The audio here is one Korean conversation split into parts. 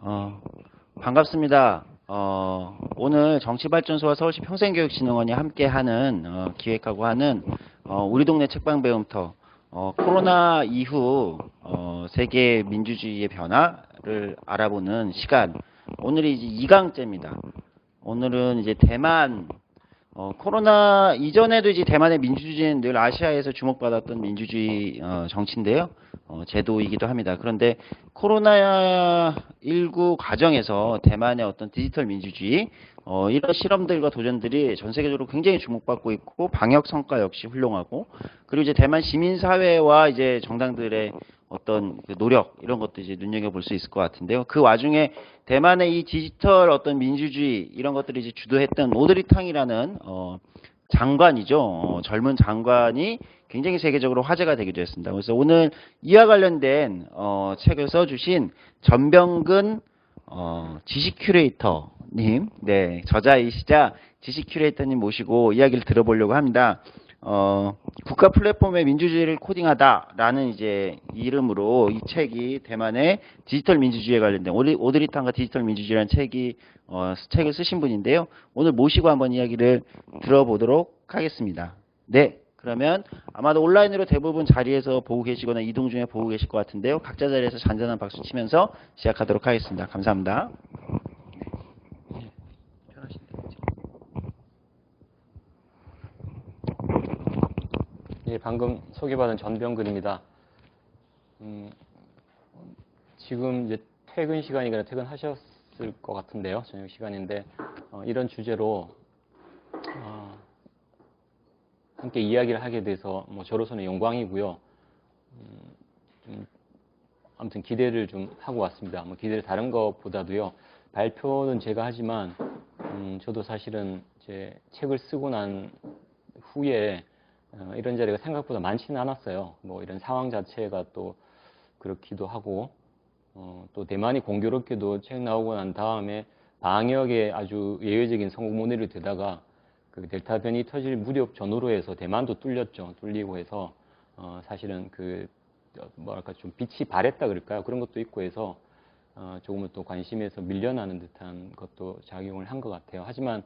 어, 반갑습니다. 오늘 정치발전소와 서울시 평생교육진흥원이 함께하는 기획하고 하는 우리 동네 책방 배움터 코로나 이후 세계 민주주의의 변화를 알아보는 시간. 오늘이 이제 2강째입니다. 오늘은 이제 대만 코로나 이전에도 이제 대만의 민주주의는 늘 아시아에서 주목받았던 민주주의 정치인데요. 제도이기도 합니다. 그런데 코로나19 과정에서 대만의 어떤 디지털 민주주의 이런 실험들과 도전들이 전 세계적으로 굉장히 주목받고 있고 방역 성과 역시 훌륭하고 그리고 이제 대만 시민사회와 이제 정당들의 어떤 그 노력 이런 것도 이제 눈여겨볼 수 있을 것 같은데요. 그 와중에 대만의 이 디지털 어떤 민주주의 이런 것들이 이제 주도했던 오드리탕이라는 장관이죠. 젊은 장관이 굉장히 세계적으로 화제가 되기도 했습니다. 그래서 오늘 이와 관련된 책을 써주신 전병근 지식 큐레이터님, 네, 저자이시자 지식 큐레이터님 모시고 이야기를 들어보려고 합니다. 국가 플랫폼의 민주주의를 코딩하다라는 이제 이름으로 이 책이 대만의 디지털 민주주의에 관련된 오드리탕과 디지털 민주주의라는 책을 쓰신 분인데요. 오늘 모시고 한번 이야기를 들어보도록 하겠습니다. 네, 그러면 아마도 온라인으로 대부분 자리에서 보고 계시거나 이동 중에 보고 계실 것 같은데요. 각자 자리에서 잔잔한 박수 치면서 시작하도록 하겠습니다. 감사합니다. 예, 방금 소개받은 전병근입니다. 지금 이제 퇴근 시간이거나 퇴근하셨을 것 같은데요. 저녁 시간인데 이런 주제로 함께 이야기를 하게 돼서 저로서는 영광이고요. 아무튼 기대를 좀 하고 왔습니다. 기대를 다른 것보다도요. 발표는 제가 하지만 저도 사실은 제 책을 쓰고 난 후에 이런 자리가 생각보다 많지는 않았어요. 이런 상황 자체가 또 그렇기도 하고 또 대만이 공교롭게도 책 나오고 난 다음에 방역에 아주 예외적인 성공 모델이 되다가 그 델타 변이 터질 무렵 전후로 해서 대만도 뚫리고 해서 사실은 그 뭐랄까 좀 빛이 발했다 그럴까요? 그런 것도 있고 해서 조금은 또 관심에서 밀려나는 듯한 것도 작용을 한 것 같아요. 하지만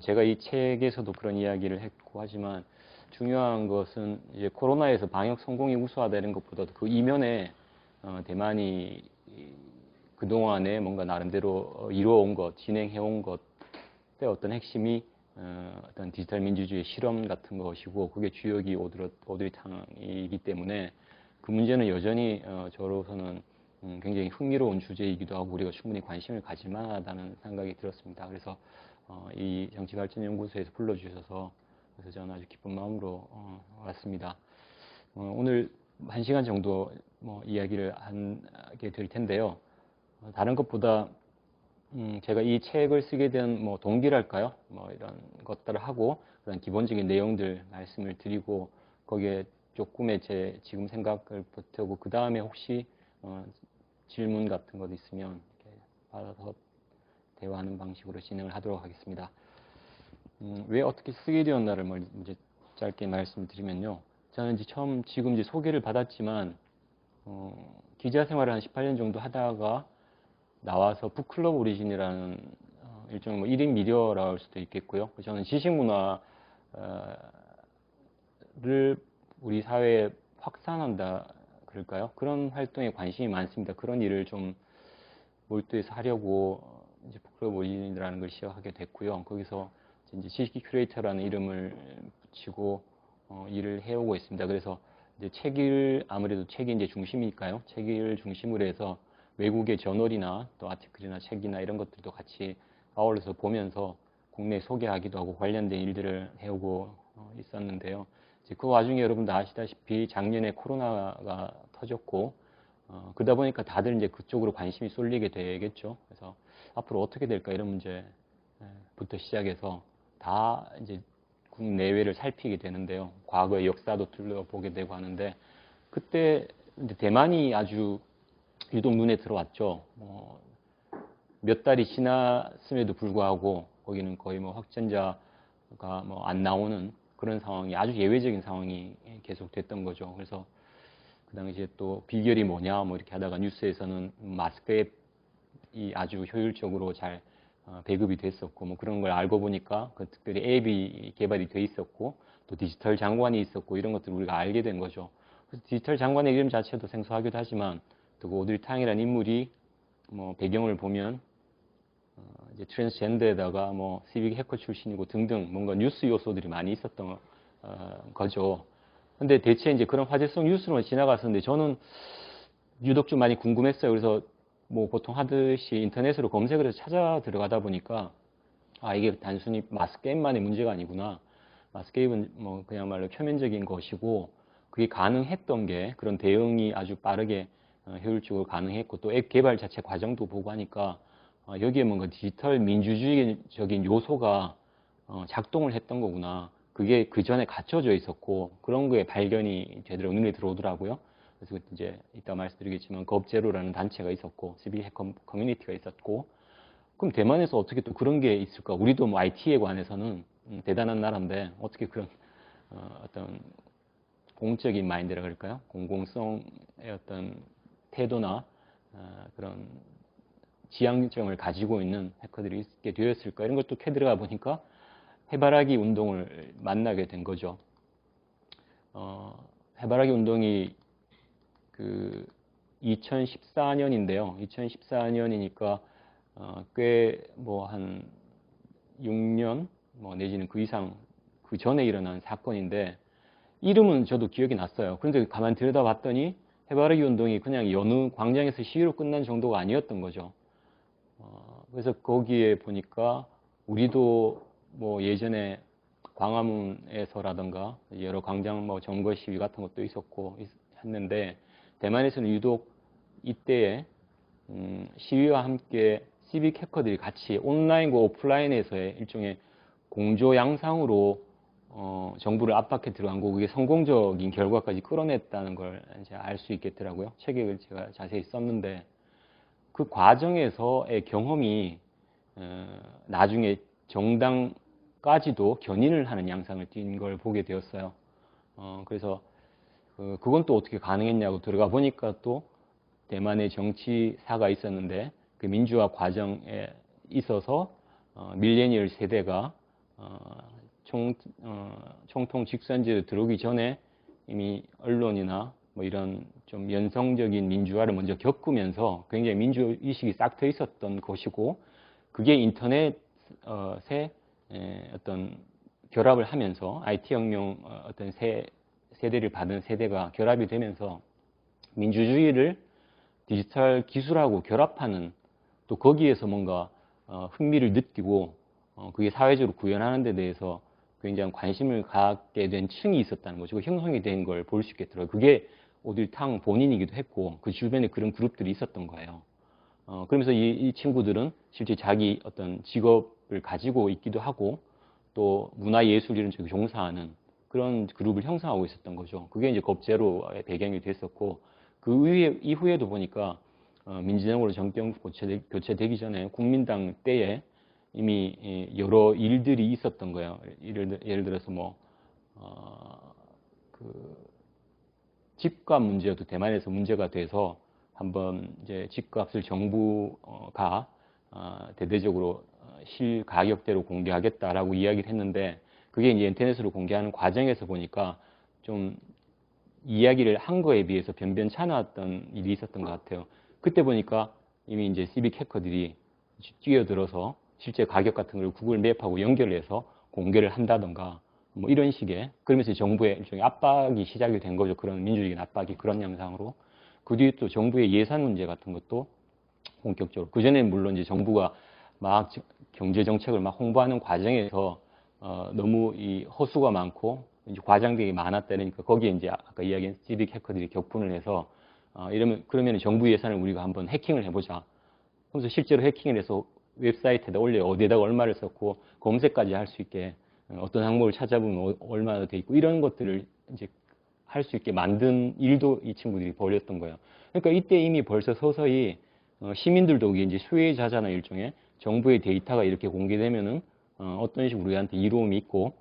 제가 이 책에서도 그런 이야기를 했고 하지만 중요한 것은 이제 코로나에서 방역 성공이 우수하다는 것보다도 그 이면에 대만이 그동안에 뭔가 나름대로 이루어온 것, 진행해온 것의 어떤 핵심이 어떤 디지털 민주주의 실험 같은 것이고 그게 주역이 오드리탕이기 때문에 그 문제는 여전히 저로서는 굉장히 흥미로운 주제이기도 하고 우리가 충분히 관심을 가질 만하다는 생각이 들었습니다. 그래서 이 정치발전연구소에서 불러주셔서 그래서 저는 아주 기쁜 마음으로 왔습니다. 오늘 1시간 정도 이야기를 하게 될 텐데요. 다른 것보다 제가 이 책을 쓰게 된 동기랄까요? 이런 것들을 하고 그런 기본적인 내용들 말씀을 드리고 거기에 조금의 제 지금 생각을 보태고 그 다음에 혹시 질문 같은 것 있으면 이렇게 받아서 대화하는 방식으로 진행을 하도록 하겠습니다. 왜 어떻게 쓰게 되었나를 이제 짧게 말씀드리면요. 저는 이제 지금 이제 소개를 받았지만 기자 생활을 한 18년 정도 하다가 나와서 북클럽 오리진이라는 일종의 1인 미디어라고 할 수도 있겠고요. 저는 지식문화를 우리 사회에 확산한다 그럴까요? 그런 활동에 관심이 많습니다. 그런 일을 좀 몰두해서 하려고 이제 북클럽 오리진이라는 걸 시작하게 됐고요. 거기서 이제 지식 큐레이터라는 이름을 붙이고 일을 해오고 있습니다. 그래서 이제 아무래도 책이 이제 중심이니까요. 책을 중심으로 해서 외국의 저널이나 또 아티클이나 책이나 이런 것들도 같이 아울러서 보면서 국내 소개하기도 하고 관련된 일들을 해오고 있었는데요. 이제 그 와중에 여러분도 아시다시피 작년에 코로나가 터졌고 그러다 보니까 다들 이제 그쪽으로 관심이 쏠리게 되겠죠. 그래서 앞으로 어떻게 될까 이런 문제부터 시작해서 다 이제 국내외를 살피게 되는데요. 과거의 역사도 둘러보게 되고 하는데 그때 이제 대만이 아주 유독 눈에 들어왔죠. 몇 달이 지났음에도 불구하고 거기는 거의 확진자가 안 나오는 그런 상황이 아주 예외적인 상황이 계속됐던 거죠. 그래서 그 당시에 또 비결이 뭐냐 이렇게 하다가 뉴스에서는 마스크에 아주 효율적으로 잘 배급이 됐었고, 뭐 그런 걸 알고 보니까 그 특별히 앱이 개발이 돼 있었고, 또 디지털 장관이 있었고, 이런 것들을 우리가 알게 된 거죠. 그래서 디지털 장관의 이름 자체도 생소하기도 하지만, 또 그 오드리 탕이라는 인물이 뭐 배경을 보면 이제 트랜스젠더에다가 뭐 시빅 해커 출신이고 등등 뭔가 뉴스 요소들이 많이 있었던 거죠. 근데 대체 이제 그런 화제성 뉴스로만 지나갔었는데 저는 유독 좀 많이 궁금했어요. 그래서 뭐 보통 하듯이 인터넷으로 검색을 해서 찾아 들어가다 보니까 아, 이게 단순히 마스게임만의 문제가 아니구나. 마스게임은 뭐 그야말로 표면적인 것이고 그게 가능했던 게 그런 대응이 아주 빠르게 효율적으로 가능했고 또 앱 개발 자체 과정도 보고 하니까 여기에 뭔가 디지털 민주주의적인 요소가 작동을 했던 거구나. 그게 그 전에 갖춰져 있었고 그런 거에 발견이 제대로 눈에 들어오더라고요. 그래서 이제 이따 말씀드리겠지만 겁제로라는 단체가 있었고 시빅 해커 커뮤니티가 있었고 그럼 대만에서 어떻게 또 그런 게 있을까? 우리도 뭐 IT에 관해서는 대단한 나라인데 어떻게 그런 어떤 공적인 마인드라 그럴까요? 공공성의 어떤 태도나 그런 지향점을 가지고 있는 해커들이 있게 되었을까? 이런 것도 캐 들어가 보니까 해바라기 운동을 만나게 된 거죠. 해바라기 운동이 그 2014년인데요. 2014년이니까 꽤 뭐 한 6년 뭐 내지는 그 이상 그 전에 일어난 사건인데 이름은 저도 기억이 났어요. 그런데 가만 들여다봤더니 해바라기 운동이 그냥 여느 광장에서 시위로 끝난 정도가 아니었던 거죠. 그래서 거기에 보니까 우리도 뭐 예전에 광화문에서라든가 여러 광장 뭐 점거 시위 같은 것도 있었고 했는데 대만에서는 유독 이때에 시위와 함께 시빅 해커들이 같이 온라인과 오프라인에서의 일종의 공조 양상으로 정부를 압박해 들어간 거고 그게 성공적인 결과까지 끌어냈다는 걸 이제 알 수 있겠더라고요. 책을 제가 자세히 썼는데 그 과정에서의 경험이 나중에 정당까지도 견인을 하는 양상을 띈 걸 보게 되었어요. 그래서 그건 또 어떻게 가능했냐고 들어가 보니까 또 대만의 정치사가 있었는데 그 민주화 과정에 있어서 밀레니얼 세대가 총통 직선제로 들어오기 전에 이미 언론이나 뭐 이런 좀 연성적인 민주화를 먼저 겪으면서 굉장히 민주의식이 싹 트여 있었던 것이고 그게 인터넷에 어떤 결합을 하면서 IT 혁명 어떤 세대를 받은 세대가 결합이 되면서 민주주의를 디지털 기술하고 결합하는 또 거기에서 뭔가 흥미를 느끼고 그게 사회적으로 구현하는 데 대해서 굉장히 관심을 갖게 된 층이 있었다는 거죠. 형성이 된 걸 볼 수 있겠더라고요. 그게 오드리 탕 본인이기도 했고 그 주변에 그런 그룹들이 있었던 거예요. 그러면서 이 친구들은 실제 자기 어떤 직업을 가지고 있기도 하고 또 문화예술 이런 쪽에 종사하는 그런 그룹을 형성하고 있었던 거죠. 그게 이제 겁제로의 배경이 됐었고 그 이후에도 보니까 민주당으로 정권 교체되기 전에 국민당 때에 이미 여러 일들이 있었던 거예요. 예를 들어서 뭐 그 집값 문제도 대만에서 문제가 돼서 한번 이제 집값을 정부가 대대적으로 실 가격대로 공개하겠다라고 이야기를 했는데 그게 이제 인터넷으로 공개하는 과정에서 보니까 좀 이야기를 한 거에 비해서 변변찮았던 일이 있었던 것 같아요. 그때 보니까 이미 이제 시빅 해커들이 뛰어들어서 실제 가격 같은 걸 구글 맵하고 연결을 해서 공개를 한다던가 뭐 이런 식의 그러면서 정부의 일종의 압박이 시작이 된 거죠. 그런 민주적인 압박이 그런 양상으로. 그 뒤에 또 정부의 예산 문제 같은 것도 본격적으로 그전에는 물론 이제 정부가 막 경제 정책을 막 홍보하는 과정에서 너무 이 허수가 많고 이제 과장되게 많았다니까 거기에 이제 아까 이야기한 시빅 해커들이 격분을 해서 그러면 정부 예산을 우리가 한번 해킹을 해보자. 그래서 실제로 해킹을 해서 웹사이트에다 올려 어디에다가 얼마를 썼고 검색까지 할 수 있게 어떤 항목을 찾아보면 얼마나 돼 있고 이런 것들을 이제 할 수 있게 만든 일도 이 친구들이 벌였던 거예요. 그러니까 이때 이미 벌써 서서히 시민들도 이제 수혜자잖아 일종의 정부의 데이터가 이렇게 공개되면은 어떤 식으로 우리한테 이로움이 있고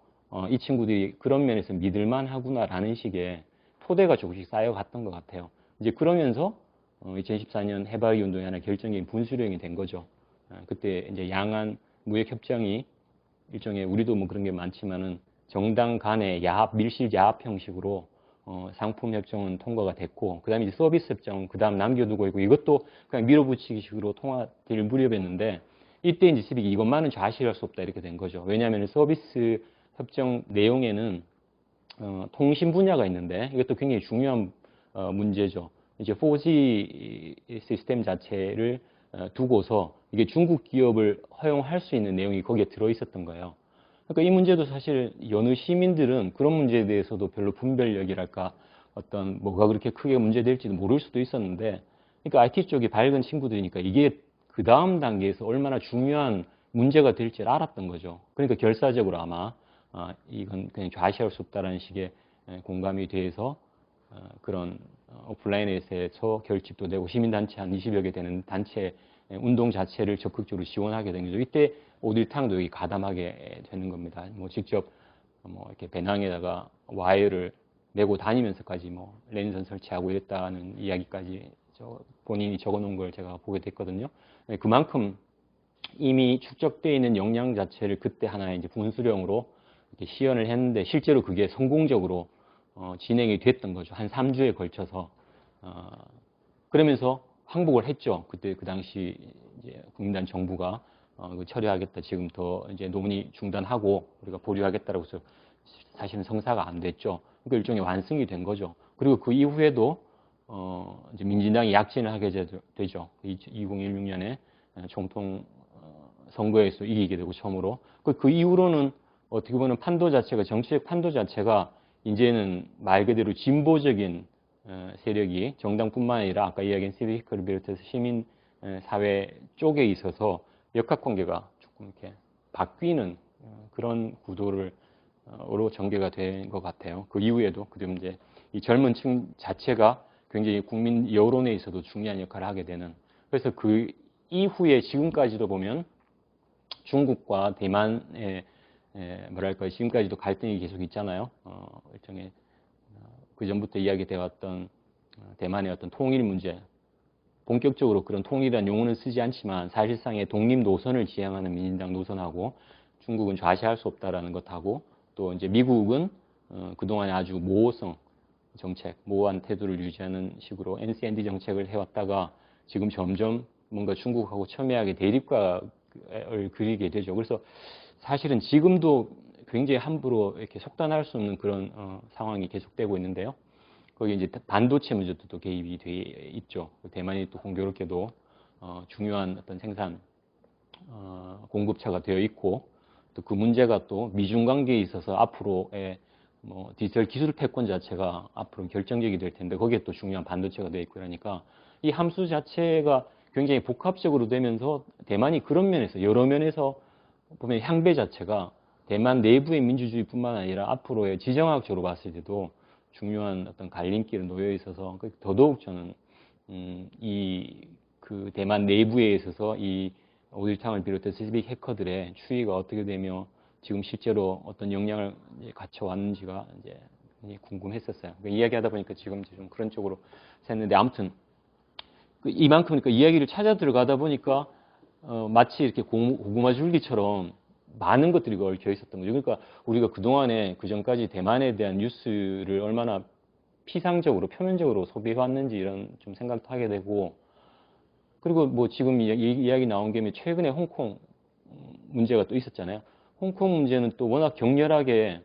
이 친구들이 그런 면에서 믿을만 하구나라는 식의 토대가 조금씩 쌓여갔던 것 같아요. 이제 그러면서 2014년 해바라기 운동이 하나 결정적인 분수령이 된 거죠. 그때 이제 양안 무역 협정이 일종의 우리도 뭐 그런 게 많지만은 정당 간의 야합, 밀실 야합 형식으로 상품 협정은 통과가 됐고, 그다음에 이제 서비스 협정 그다음 남겨두고 있고, 이것도 그냥 밀어붙이기식으로 통화될 무렵이었는데, 이때 이제 스빅이 이것만은 좌시할 수 없다 이렇게 된 거죠. 왜냐하면 서비스 협정 내용에는 통신 분야가 있는데, 이것도 굉장히 중요한 문제죠. 이제 4G 시스템 자체를 두고서 이게 중국 기업을 허용할 수 있는 내용이 거기에 들어 있었던 거예요. 그러니까 이 문제도 사실 여느 시민들은 그런 문제에 대해서도 별로 분별력이랄까 어떤 뭐가 그렇게 크게 문제될지도 모를 수도 있었는데, 그러니까 IT 쪽이 밝은 친구들이니까 이게 그 다음 단계에서 얼마나 중요한 문제가 될지 알았던 거죠. 그러니까 결사적으로 아마 이건 그냥 좌시할 수 없다라는 식의 공감이 돼서 그런 오프라인에서 결집도 되고 시민단체 한 20여 개 되는 단체 운동 자체를 적극적으로 지원하게 된 거죠. 이때 오딜탕도 여기 가담하게 되는 겁니다. 뭐 직접 뭐 이렇게 배낭에다가 와이어를 메고 다니면서까지 뭐 랜선 설치하고 이랬다는 이야기까지 본인이 적어놓은 걸 제가 보게 됐거든요. 그만큼 이미 축적되어 있는 역량 자체를 그때 하나의 이제 분수령으로 이렇게 시연을 했는데, 실제로 그게 성공적으로 진행이 됐던 거죠. 한 3주에 걸쳐서. 그러면서 항복을 했죠. 그때 그 당시 이제 국민당 정부가 처리하겠다. 지금 더 이제 논의 중단하고 우리가 보류하겠다라고 해서 사실은 성사가 안 됐죠. 그러니까 일종의 완승이 된 거죠. 그리고 그 이후에도 이제 민진당이 약진을 하게 되죠. 2016년에 총통 선거에서 이기게 되고 처음으로. 그 이후로는 어떻게 보면 판도 자체가, 정치적 판도 자체가 이제는 말 그대로 진보적인 세력이 정당뿐만 아니라 아까 이야기한 시비히크를 비롯해서 시민 사회 쪽에 있어서 역학관계가 조금 이렇게 바뀌는 그런 구도로 전개가 된 것 같아요. 그 이후에도 그다음 이제 이 젊은 층 자체가 굉장히 국민 여론에 있어도 중요한 역할을 하게 되는. 그래서 그 이후에 지금까지도 보면 중국과 대만의 뭐랄까 지금까지도 갈등이 계속 있잖아요. 일종의 그 전부터 이야기되어 왔던 대만의 어떤 통일 문제, 본격적으로 그런 통일이라는 용어는 쓰지 않지만 사실상의 독립 노선을 지향하는 민진당 노선하고 중국은 좌시할 수 없다라는 것하고, 또 이제 미국은 그동안에 아주 모호성 정책, 모호한 태도를 유지하는 식으로 NCND 정책을 해왔다가 지금 점점 뭔가 중국하고 첨예하게 대립각을 그리게 되죠. 그래서 사실은 지금도 굉장히 함부로 이렇게 속단할 수 없는 그런 상황이 계속되고 있는데요. 거기 이제 반도체 문제도 또 개입이 돼 있죠. 대만이 또 공교롭게도 중요한 어떤 생산 공급처가 되어 있고, 또 그 문제가 또 미중 관계에 있어서 앞으로의 뭐 디지털 기술 패권 자체가 앞으로 결정적이 될 텐데 거기에 또 중요한 반도체가 되어 있고, 그러니까 이 함수 자체가 굉장히 복합적으로 되면서 대만이 그런 면에서 여러 면에서 보면 향배 자체가 대만 내부의 민주주의뿐만 아니라 앞으로의 지정학적으로 봤을 때도 중요한 어떤 갈림길에 놓여 있어서 더더욱 저는 이 그 대만 내부에 있어서 이 오일탕을 비롯해서 시빅 해커들의 추이가 어떻게 되며 지금 실제로 어떤 역량을 갖춰왔는지가 이제 궁금했었어요. 그러니까 이야기하다 보니까 지금 좀 그런 쪽으로 샜는데, 아무튼 이만큼 그러니까 이야기를 찾아 들어가다 보니까 마치 이렇게 고구마 줄기처럼 많은 것들이 얽혀 있었던 거죠. 그러니까 우리가 그동안에 그전까지 대만에 대한 뉴스를 얼마나 피상적으로 표면적으로 소비해왔는지 이런 좀 생각도 하게 되고, 그리고 뭐 지금 이야기 나온 김에 최근에 홍콩 문제가 또 있었잖아요. 홍콩 문제는 또 워낙 격렬하게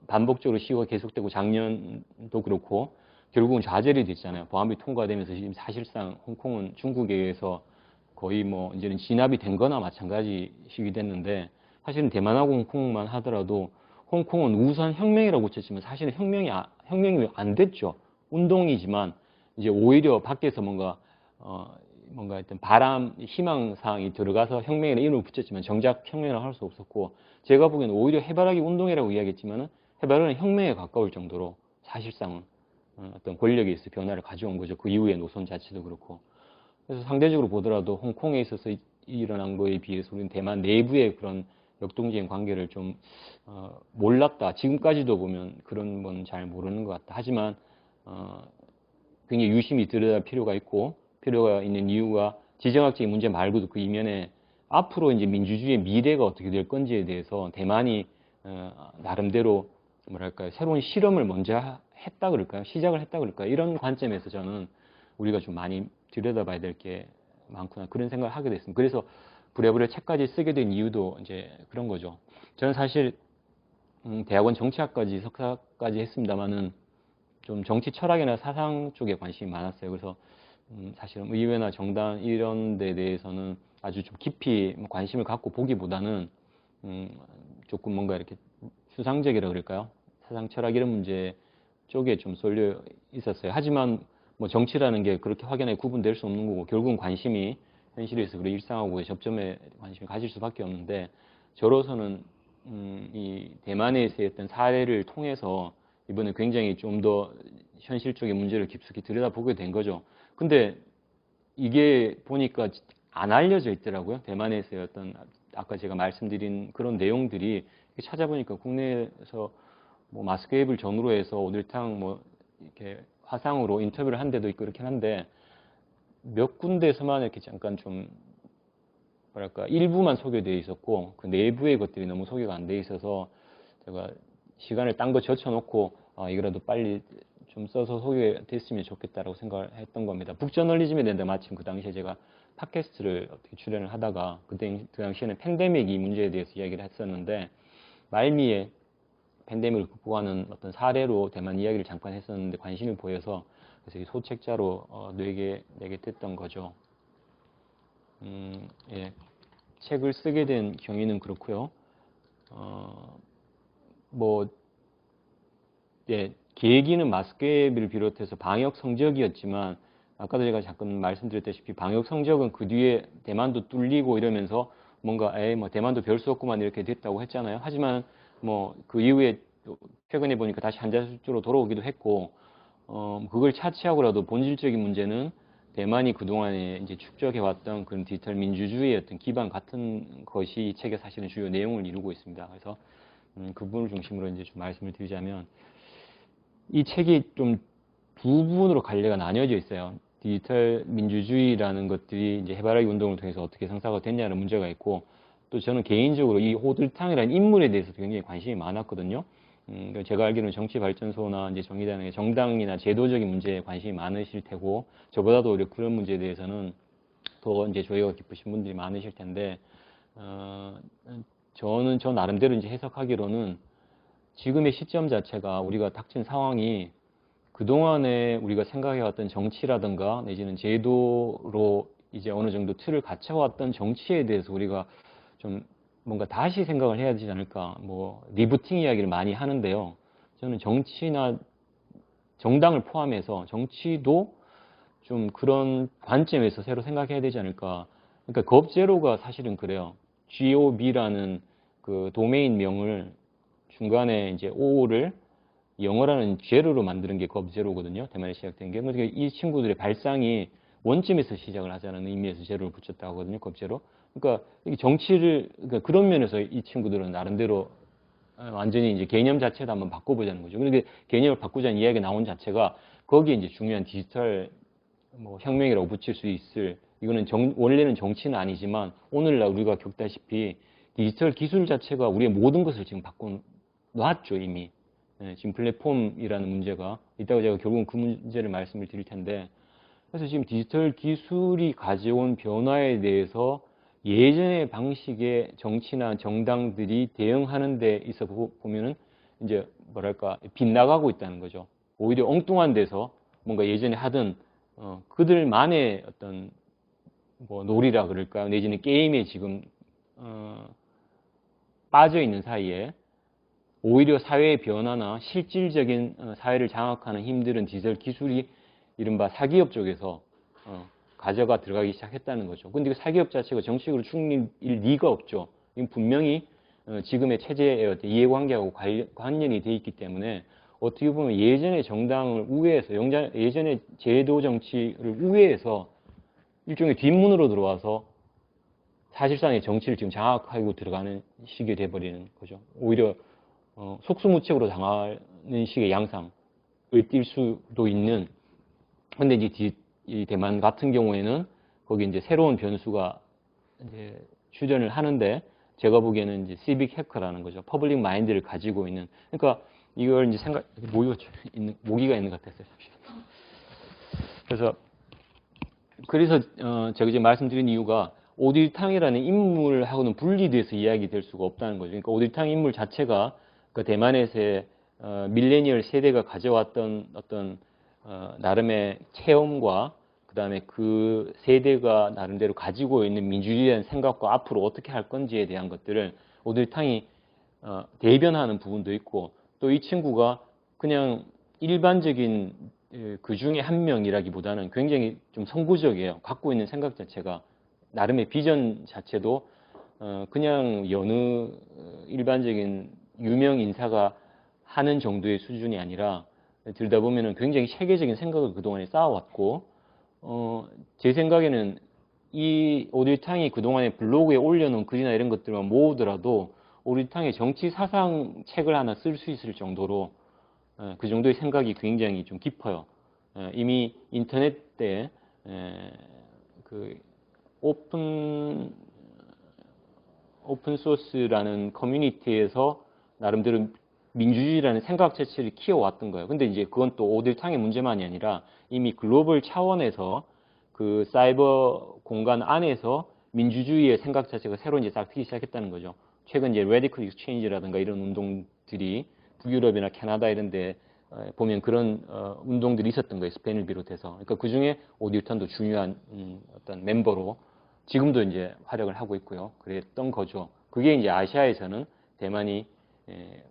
반복적으로 시위가 계속되고 작년도 그렇고 결국은 좌절이 됐잖아요. 보안비 통과되면서 지금 사실상 홍콩은 중국에 의해서 거의 뭐 이제는 진압이 된 거나 마찬가지식이 됐는데, 사실은 대만하고 홍콩만 하더라도 홍콩은 우선 혁명이라고 붙였지만 사실은 혁명이 안 됐죠. 운동이지만 이제 오히려 밖에서 뭔가 어떤 희망 사항이 들어가서 혁명이라는 이름을 붙였지만 정작 혁명이라고 할 수 없었고, 제가 보기에는 오히려 해바라기 운동이라고 이야기했지만은 해바라기는 혁명에 가까울 정도로 사실상 어떤 권력에 있어 변화를 가져온 거죠. 그 이후의 노선 자체도 그렇고. 그래서 상대적으로 보더라도 홍콩에 있어서 일어난 거에 비해서 우리는 대만 내부의 그런 역동적인 관계를 좀 몰랐다. 지금까지도 보면 그런 건 잘 모르는 것 같다. 하지만 굉장히 유심히 들여다볼 필요가 있는 이유가 지정학적인 문제 말고도 그 이면에 앞으로 이제 민주주의의 미래가 어떻게 될 건지에 대해서 대만이 나름대로 뭐랄까요, 새로운 실험을 먼저 했다 그럴까요? 시작을 했다 그럴까요? 이런 관점에서 저는 우리가 좀 많이 들여다봐야 될 게 많구나, 그런 생각을 하게 됐습니다. 그래서 부랴부랴 책까지 쓰게 된 이유도 이제 그런 거죠. 저는 사실 대학원 정치학까지 석사까지 했습니다만은 좀 정치 철학이나 사상 쪽에 관심이 많았어요. 그래서 사실은 의회나 정당 이런 데 대해서는 아주 좀 깊이 관심을 갖고 보기보다는 조금 뭔가 이렇게 추상적이라 그럴까요? 사상 철학 이런 문제 쪽에 좀 쏠려 있었어요. 하지만 뭐 정치라는 게 그렇게 확연하게 구분될 수 없는 거고, 결국은 관심이 현실에서 그런 일상하고의 접점에 관심을 가질 수밖에 없는데, 저로서는 이 대만에서의 어떤 사례를 통해서 이번에 굉장히 좀 더 현실적인 문제를 깊숙이 들여다보게 된 거죠. 근데 이게 보니까 안 알려져 있더라고요. 대만에서의 어떤 아까 제가 말씀드린 그런 내용들이 찾아보니까 국내에서 뭐 마스크 앱을 전후로 해서 오늘탕 뭐 이렇게 화상으로 인터뷰를 한 데도 있고 그렇긴 한데, 몇 군데에서만 이렇게 잠깐 좀 뭐랄까 일부만 소개되어 있었고, 그 내부의 것들이 너무 소개가 안 돼 있어서 제가 시간을 딴 거 젖혀놓고 이거라도 빨리 좀 써서 소개됐으면 좋겠다라고 생각을 했던 겁니다. 북저널리즘에 대한데 마침 그 당시에 제가 팟캐스트를 어떻게 출연을 하다가 그 당시에는 팬데믹 이 문제에 대해서 이야기를 했었는데, 말미에 팬데믹을 극복하는 어떤 사례로 대만 이야기를 잠깐 했었는데 관심이 보여서 그래서 이 소책자로 내게 됐던 거죠. 예. 책을 쓰게 된 경위는 그렇고요. 뭐 예, 계기는 마스크앱을 비롯해서 방역 성적이었지만, 아까도 제가 잠깐 말씀드렸다시피 방역 성적은 그 뒤에 대만도 뚫리고 이러면서 뭔가 뭐 대만도 별 수 없구만 이렇게 됐다고 했잖아요. 하지만 뭐 그 이후에 최근에 보니까 다시 한자수주로 돌아오기도 했고, 그걸 차치하고라도 본질적인 문제는 대만이 그동안에 이제 축적해왔던 그런 디지털 민주주의의 어떤 기반 같은 것이 이 책의 사실은 주요 내용을 이루고 있습니다. 그래서 그 부분을 중심으로 이제 좀 말씀을 드리자면, 이 책이 좀 두 부분으로 갈래가 나뉘어져 있어요. 디지털 민주주의라는 것들이 이제 해바라기 운동을 통해서 어떻게 성사가 됐냐는 문제가 있고, 또 저는 개인적으로 이 호들탕이라는 인물에 대해서도 굉장히 관심이 많았거든요. 제가 알기로는 정치발전소나 이제 정의당의 정당이나 제도적인 문제에 관심이 많으실 테고, 저보다도 오히려 그런 문제에 대해서는 더 이제 조예가 깊으신 분들이 많으실 텐데, 저는 저 나름대로 이제 해석하기로는 지금의 시점 자체가 우리가 닥친 상황이 그동안에 우리가 생각해왔던 정치라든가 내지는 제도로 이제 어느 정도 틀을 갖춰왔던 정치에 대해서 우리가 좀 뭔가 다시 생각을 해야 되지 않을까. 뭐 리부팅 이야기를 많이 하는데요. 저는 정치나 정당을 포함해서 정치도 좀 그런 관점에서 새로 생각해야 되지 않을까. 그러니까 겁제로가 사실은 그래요. GOB라는 그 도메인 명을 중간에 이제 O를 영어라는 제로로 만드는 게 겁제로거든요. 대만에 시작된 게. 그러니까 이 친구들의 발상이 원점에서 시작을 하자는 의미에서 제로를 붙였다고 하거든요. 겁제로. 그러니까 정치를, 그러니까 그런 면에서 이 친구들은 나름대로 완전히 이제 개념 자체도 한번 바꿔보자는 거죠. 그런데 개념을 바꾸자는 이야기가 나온 자체가 거기에 이제 중요한 디지털 뭐 혁명이라고 붙일 수 있을, 이거는 원래는 정치는 아니지만 오늘날 우리가 겪다시피 디지털 기술 자체가 우리의 모든 것을 지금 바꿔놨죠, 이미. 지금 플랫폼이라는 문제가 이따가 제가 결국은 그 문제를 말씀을 드릴 텐데, 그래서 지금 디지털 기술이 가져온 변화에 대해서 예전의 방식의 정치나 정당들이 대응하는 데 있어 보면은 이제 뭐랄까 빗나가고 있다는 거죠. 오히려 엉뚱한 데서 뭔가 예전에 하던 그들만의 어떤 뭐 놀이라 그럴까요? 내지는 게임에 지금 빠져 있는 사이에 오히려 사회의 변화나 실질적인 사회를 장악하는 힘들은 디지털 기술이 이른바 사기업 쪽에서 가져가 들어가기 시작했다는 거죠. 근데 그 사기업 자체가 정치적으로 중립일 리가 없죠. 이건 분명히 지금의 체제의 어떤 이해관계하고 관련이 돼 있기 때문에 어떻게 보면 예전의 정당을 우회해서 예전의 제도 정치를 우회해서 일종의 뒷문으로 들어와서 사실상의 정치를 지금 장악하고 들어가는 식이 돼버리는 거죠. 오히려 속수무책으로 당하는 식의 양상을 띌 수도 있는 근데 이제 이 대만 같은 경우에는 거기 이제 새로운 변수가 이제 출현을 하는데 제가 보기에는 이제 시빅 해커라는 거죠. 퍼블릭 마인드를 가지고 있는. 그러니까 이걸 이제 모기가 있는 것 같았어요. 그래서 제가 이제 말씀드린 이유가 오딜탕이라는 인물하고는 분리돼서 이야기될 수가 없다는 거죠. 그러니까 오딜탕 인물 자체가 그 대만에서의 밀레니얼 세대가 가져왔던 어떤 나름의 체험과 그다음에 그 세대가 나름대로 가지고 있는 민주주의라는 생각과 앞으로 어떻게 할 건지에 대한 것들을 오딜탕이 대변하는 부분도 있고 또 이 친구가 그냥 일반적인 그 중에 한 명이라기보다는 굉장히 좀 선구적이에요. 갖고 있는 생각 자체가 나름의 비전 자체도 그냥 여느 일반적인 유명 인사가 하는 정도의 수준이 아니라 들다 보면은 굉장히 체계적인 생각을 그동안에 쌓아왔고 제 생각에는 이 오딜탕이 그동안에 블로그에 올려놓은 글이나 이런 것들만 모으더라도 오딜탕의 정치 사상 책을 하나 쓸 수 있을 정도로 그 정도의 생각이 굉장히 좀 깊어요. 이미 인터넷 때 그 오픈 소스라는 커뮤니티에서 나름대로 민주주의라는 생각 자체를 키워왔던 거예요. 근데 이제 그건 또 오딜탕의 문제만이 아니라 이미 글로벌 차원에서 그 사이버 공간 안에서 민주주의의 생각 자체가 새로 이제 싹 트기 시작했다는 거죠. 최근 이제 레디컬 익스체인지라든가 이런 운동들이 북유럽이나 캐나다 이런 데 보면 그런 운동들이 있었던 거예요. 스페인을 비롯해서. 그러니까 그 중에 오딜턴도 중요한 어떤 멤버로 지금도 이제 활약을 하고 있고요. 그랬던 거죠. 그게 이제 아시아에서는 대만이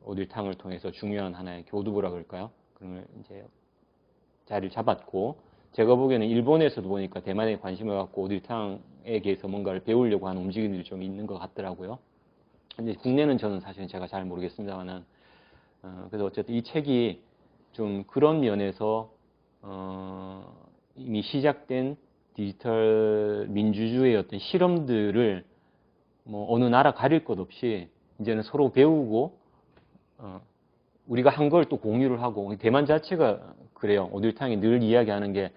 오딜탕을 통해서 중요한 하나의 교두보라 그럴까요? 그런 걸 이제 자리를 잡았고, 제가 보기에는 일본에서도 보니까 대만에 관심을 갖고 오딜탕에 대해서 뭔가를 배우려고 하는 움직임들이 좀 있는 것 같더라고요. 근데 국내는 저는 사실 제가 잘 모르겠습니다만은, 그래서 어쨌든 이 책이 좀 그런 면에서 이미 시작된 디지털 민주주의의 어떤 실험들을 뭐 어느 나라 가릴 것 없이 이제는 서로 배우고 우리가 한 걸 또 공유를 하고 대만 자체가 그래요. 오딜탕이 늘 이야기하는 게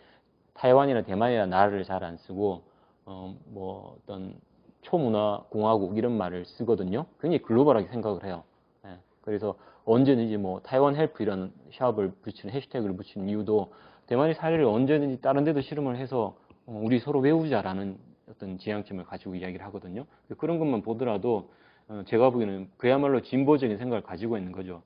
타이완이나 대만이나 나라를 잘 안 쓰고 뭐 어떤 초문화 공화국 이런 말을 쓰거든요. 굉장히 글로벌하게 생각을 해요. 예. 그래서 언제든지 뭐 타이완 헬프 이런 샵을 붙이는 해시태그를 붙이는 이유도 대만의 사례를 언제든지 다른 데도 실험을 해서 우리 서로 배우자라는 어떤 지향점을 가지고 이야기를 하거든요. 그런 것만 보더라도 제가 보기에는 그야말로 진보적인 생각을 가지고 있는 거죠.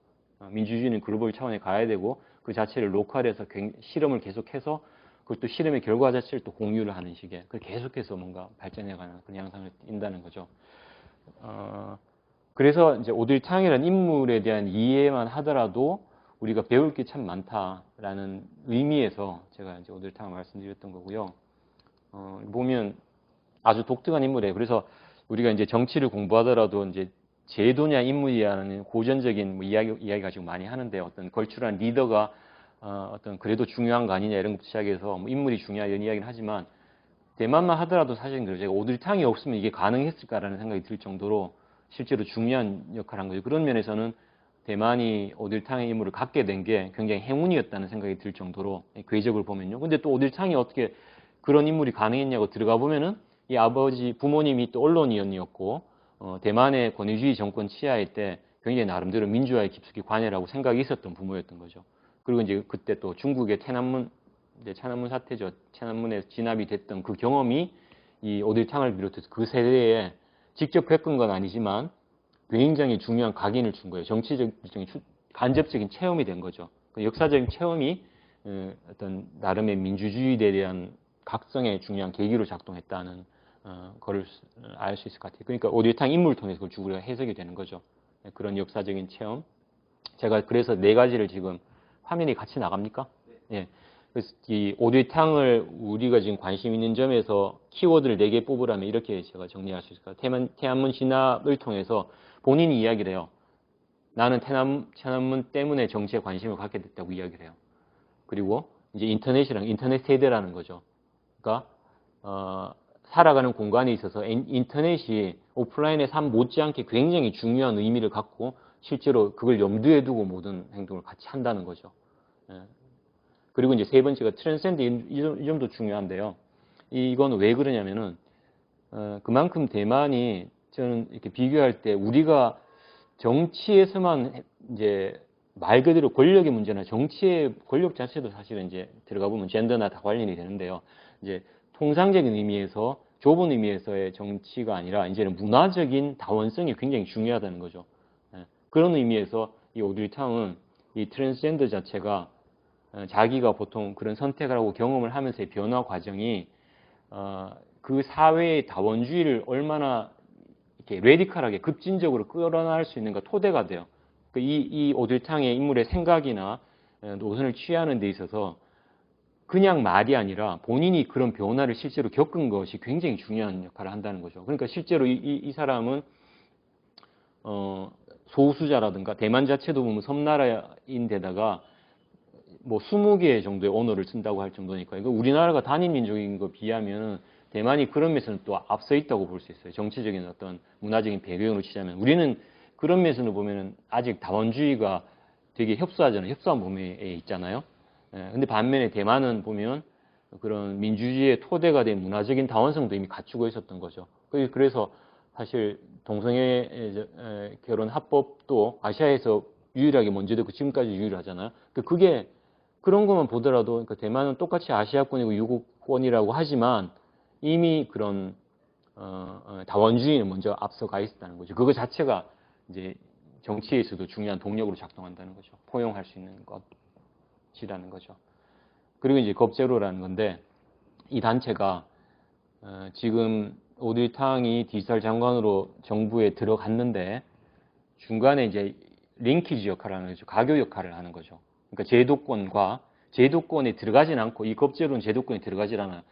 민주주의는 글로벌 차원에 가야 되고 그 자체를 로컬에서 실험을 계속해서 그것도 실험의 결과 자체를 또 공유를 하는 식의 계속해서 뭔가 발전해가는 그런 양상을 띈다는 거죠. 그래서 이제 오딜탕이라는 인물에 대한 이해만 하더라도 우리가 배울 게 참 많다라는 의미에서 제가 이제 오딜탕을 말씀드렸던 거고요. 보면 아주 독특한 인물이에요. 그래서 우리가 이제 정치를 공부하더라도 이제 제도냐 인물이냐는 고전적인 뭐 이야기 가지고 많이 하는데 어떤 걸출한 리더가 어떤 그래도 중요한 거 아니냐 이런 것부터 시작해서 뭐 인물이 중요한 이런 이야기는 하지만 대만만 하더라도 사실은 그래요. 제가 오딜탕이 없으면 이게 가능했을까라는 생각이 들 정도로 실제로 중요한 역할을 한 거죠. 그런 면에서는 대만이 오딜탕의 인물을 갖게 된 게 굉장히 행운이었다는 생각이 들 정도로 궤적을 보면요. 근데 또 오딜탕이 어떻게 그런 인물이 가능했냐고 들어가 보면은 이 아버지 부모님이 또 언론인이었고 대만의 권위주의 정권 치하일 때 굉장히 나름대로 민주화에 깊숙이 관여라고 생각이 있었던 부모였던 거죠. 그리고 이제 그때 또 중국의天安문 이제 천안문 사태죠. 천안문에 진압이 됐던 그 경험이 이 오딜탕을 비롯해서 그 세대에 직접 겪은 건 아니지만 굉장히 중요한 각인을 준 거예요. 정치적인 간접적인 체험이 된 거죠. 그 역사적인 체험이 어떤 나름의 민주주의에 대한 각성에 중요한 계기로 작동했다는 걸 알 수 있을 것 같아요. 그러니까 오딜탕 인물을 통해서 그걸 우리가 해석이 되는 거죠. 그런 역사적인 체험. 제가 그래서 네 가지를 지금 화면이 같이 나갑니까? 예. 그래서 이 오딜탕을 우리가 지금 관심 있는 점에서 키워드를 4개 뽑으라면 이렇게 제가 정리할 수 있을 것 같아요.天安문 진압을 통해서 본인이 이야기를 해요. 나는天安문 때문에 정치에 관심을 갖게 됐다고 이야기를 해요. 그리고 이제 인터넷 세대라는 거죠. 그러니까 살아가는 공간에 있어서 인터넷이 오프라인의 삶 못지않게 굉장히 중요한 의미를 갖고 실제로 그걸 염두에 두고 모든 행동을 같이 한다는 거죠. 예. 그리고 이제 세 번째가 트랜센드 이 점도 중요한데요. 이거는 왜 그러냐면은 그만큼 대만이 저는 이렇게 비교할 때 우리가 정치에서만 이제 말 그대로 권력의 문제나 정치의 권력 자체도 사실은 이제 들어가 보면 젠더나 다 관련이 되는데요. 이제 통상적인 의미에서 좁은 의미에서의 정치가 아니라 이제는 문화적인 다원성이 굉장히 중요하다는 거죠. 그런 의미에서 이 오드리탕은 이 트랜스젠더 자체가 자기가 보통 그런 선택을 하고 경험을 하면서의 변화 과정이 그 사회의 다원주의를 얼마나 이렇게 레디컬하게 급진적으로 끌어나갈 수 있는가 토대가 돼요. 이 오들탕의 인물의 생각이나 노선을 취하는 데 있어서 그냥 말이 아니라 본인이 그런 변화를 실제로 겪은 것이 굉장히 중요한 역할을 한다는 거죠. 그러니까 실제로 이 사람은 소수자라든가 대만 자체도 보면 섬나라인데다가 뭐 20개 정도의 언어를 쓴다고 할 정도니까 이거 우리나라가 단일 민족인 거 비하면 대만이 그런 면에서는 또 앞서 있다고 볼 수 있어요. 정치적인 어떤 문화적인 배경으로 치자면 우리는 그런 면에서 보면은 아직 다원주의가 되게 협소하잖아요. 협소한 몸에 있잖아요. 근데 반면에 대만은 보면 그런 민주주의의 토대가 된 문화적인 다원성도 이미 갖추고 있었던 거죠. 그래서 사실 동성애 결혼 합법도 아시아에서 유일하게 먼저 됐고 지금까지 유일하잖아요. 그게 그런 것만 보더라도 그러니까 대만은 똑같이 아시아권이고 유국권이라고 하지만 이미 그런 다원주의는 먼저 앞서가 있었다는 거죠. 그거 자체가 이제 정치에서도 중요한 동력으로 작동한다는 거죠. 포용할 수 있는 것이라는 거죠. 그리고 이제 겁제로라는 건데 이 단체가 지금 오드리탕이 디지털 장관으로 정부에 들어갔는데 중간에 이제 링키지 역할을 하는 거죠. 가교 역할을 하는 거죠. 그러니까 제도권에 들어가진 않고 이 겁제로는 제도권에 들어가질 않아요.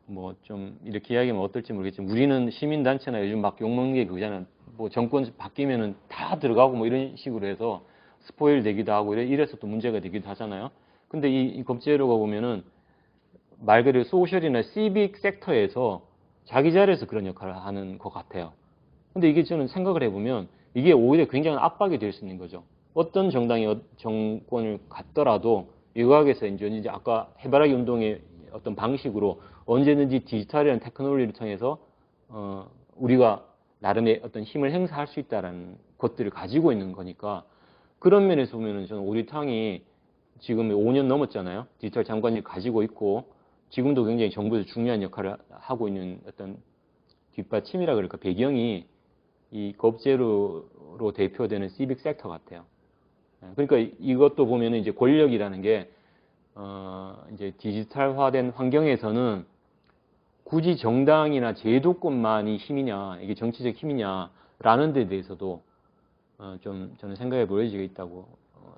뭐 좀 이렇게 이야기하면 어떨지 모르겠지만 우리는 시민단체나 요즘 막 욕먹는 게 그거잖아요. 뭐 정권 바뀌면은 다 들어가고 뭐 이런 식으로 해서 스포일 되기도 하고 이래서 또 문제가 되기도 하잖아요. 근데 이 겁제로가 보면은 말 그대로 소셜이나 시빅 섹터에서 자기 자리에서 그런 역할을 하는 것 같아요. 근데 이게 저는 생각을 해보면 이게 오히려 굉장히 압박이 될 수 있는 거죠. 어떤 정당이 정권을 갖더라도 외곽에서 이제 아까 해바라기 운동의 어떤 방식으로 언제든지 디지털이라는 테크놀로지를 통해서 우리가 나름의 어떤 힘을 행사할 수 있다는 것들을 가지고 있는 거니까 그런 면에서 보면은 저는 오리탕이 지금 5년 넘었잖아요. 디지털 장관을 가지고 있고 지금도 굉장히 정부에서 중요한 역할을 하고 있는 어떤 뒷받침이라 그럴까 배경이 이 겁제로로 대표되는 시빅 섹터 같아요. 그러니까 이것도 보면은 이제 권력이라는 게 이제 디지털화된 환경에서는 굳이 정당이나 제도권만이 힘이냐, 이게 정치적 힘이냐라는 데 대해서도 좀 저는 생각해 볼 여지가 있다고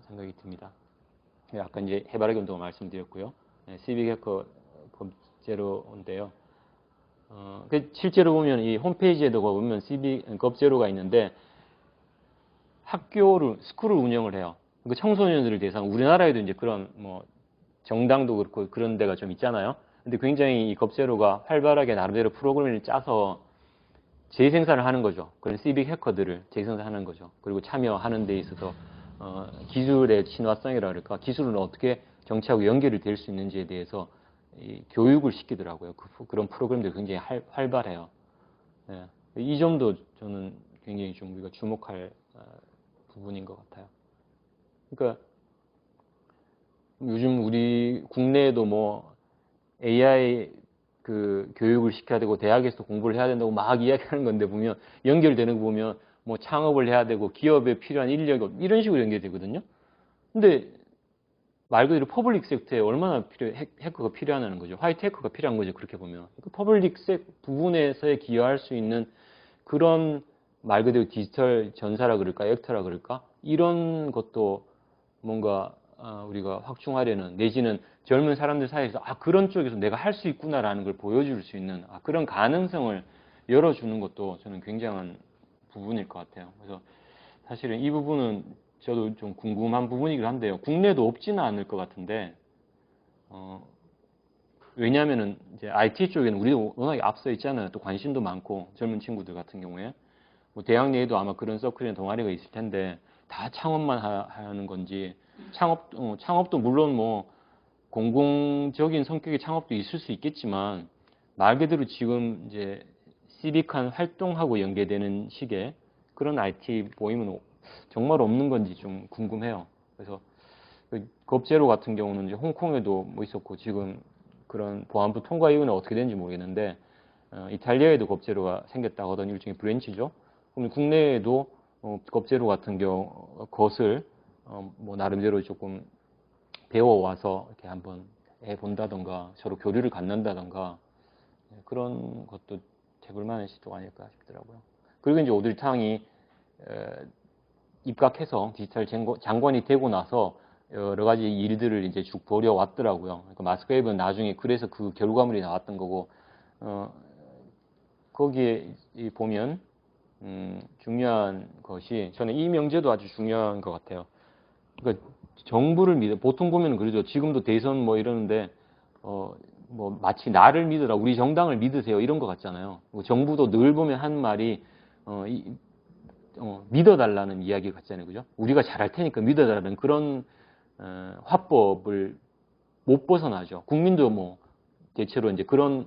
생각이 듭니다. 아까 이제 해바라기 운동을 말씀드렸고요. 시빅 해커 겁제로인데요. 실제로 보면 이 홈페이지에도 보면 시빅 겁제로가 있는데 스쿨을 운영을 해요. 그러니까 청소년들을 대상, 우리나라에도 이제 그런 뭐 정당도 그렇고 그런 데가 좀 있잖아요. 근데 굉장히 이 겁제로가 활발하게 나름대로 프로그램을 짜서 재생산을 하는 거죠. 그런 시빅 해커들을 재생산하는 거죠. 그리고 참여하는 데 있어서 기술의 친화성이라 그럴까, 기술은 어떻게 정치하고 연결이 될 수 있는지에 대해서 이 교육을 시키더라고요. 그런 프로그램들이 굉장히 활발해요. 네. 이 점도 저는 굉장히 좀 우리가 주목할 부분인 것 같아요. 그러니까 요즘 우리 국내에도 뭐 AI 그 교육을 시켜야 되고 대학에서 공부를 해야 된다고 막 이야기하는 건데 보면 연결되는 거 보면 뭐 창업을 해야 되고 기업에 필요한 인력 이런 식으로 연결되거든요. 근데 말 그대로 퍼블릭 섹터에 얼마나 해커가 필요하다는 거죠. 화이트 해커가 필요한 거죠. 그렇게 보면. 그 퍼블릭 부분에서의 기여할 수 있는 그런 말 그대로 디지털 전사라 그럴까, 액터라 그럴까? 이런 것도 뭔가 우리가 확충하려는 내지는 젊은 사람들 사이에서 그런 쪽에서 내가 할 수 있구나라는 걸 보여줄 수 있는 그런 가능성을 열어주는 것도 저는 굉장한 부분일 것 같아요. 그래서 사실은 이 부분은 저도 좀 궁금한 부분이긴 한데요. 국내도 없지는 않을 것 같은데 왜냐하면은 이제 IT 쪽에는 우리도 워낙에 앞서 있잖아요. 또 관심도 많고 젊은 친구들 같은 경우에 뭐 대학 내에도 아마 그런 서클이나 동아리가 있을 텐데 다 창업만 하는 건지 창업도 물론 뭐 공공적인 성격의 창업도 있을 수 있겠지만 말 그대로 지금 이제 시빅한 활동하고 연계되는 식의 그런 IT 모임은 정말 없는 건지 좀 궁금해요. 그래서 그 겁제로 같은 경우는 이제 홍콩에도 뭐 있었고 지금 그런 보안부 통과 이후는 어떻게 되는지 모르겠는데 이탈리아에도 겁제로가 생겼다고 하던 일종의 브랜치죠. 그럼 국내에도 겁제로 같은 경우 것을 뭐 나름대로 조금 배워와서 이렇게 한번 해본다던가 서로 교류를 갖는다던가 그런 것도 해볼 만한 시도가 아닐까 싶더라고요. 그리고 이제 오들탕이 입각해서 디지털 장관이 되고 나서 여러 가지 일들을 이제 쭉 벌여왔더라고요. 그러니까 마스크웨이브는 나중에 그래서 그 결과물이 나왔던 거고 거기에 보면 중요한 것이 저는 이 명제도 아주 중요한 것 같아요. 그러니까 정부를 믿어 보통 보면 그러죠. 지금도 대선 뭐 이러는데 뭐 마치 나를 믿으라, 우리 정당을 믿으세요 이런 것 같잖아요. 정부도 늘 보면 한 말이 믿어달라는 이야기 같잖아요, 그죠? 우리가 잘할 테니까 믿어달라는 그런 화법을 못 벗어나죠. 국민도 뭐 대체로 이제 그런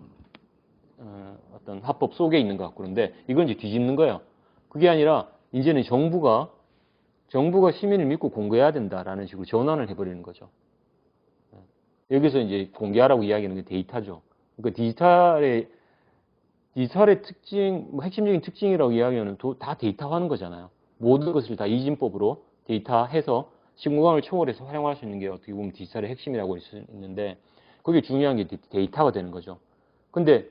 어떤 화법 속에 있는 것 같고 그런데 이건 이제 뒤집는 거예요. 그게 아니라 이제는 정부가 시민을 믿고 공개해야 된다라는 식으로 전환을 해버리는 거죠. 여기서 이제 공개하라고 이야기하는 게 데이터죠. 그러니까 디지털의 특징, 뭐 핵심적인 특징이라고 이야기하면 다 데이터화하는 거잖아요. 모든 것을 다 이진법으로 데이터해서 신공항을 초월해서 활용할 수 있는 게 어떻게 보면 디지털의 핵심이라고 할 수 있는데 그게 중요한 게 데이터가 되는 거죠. 근데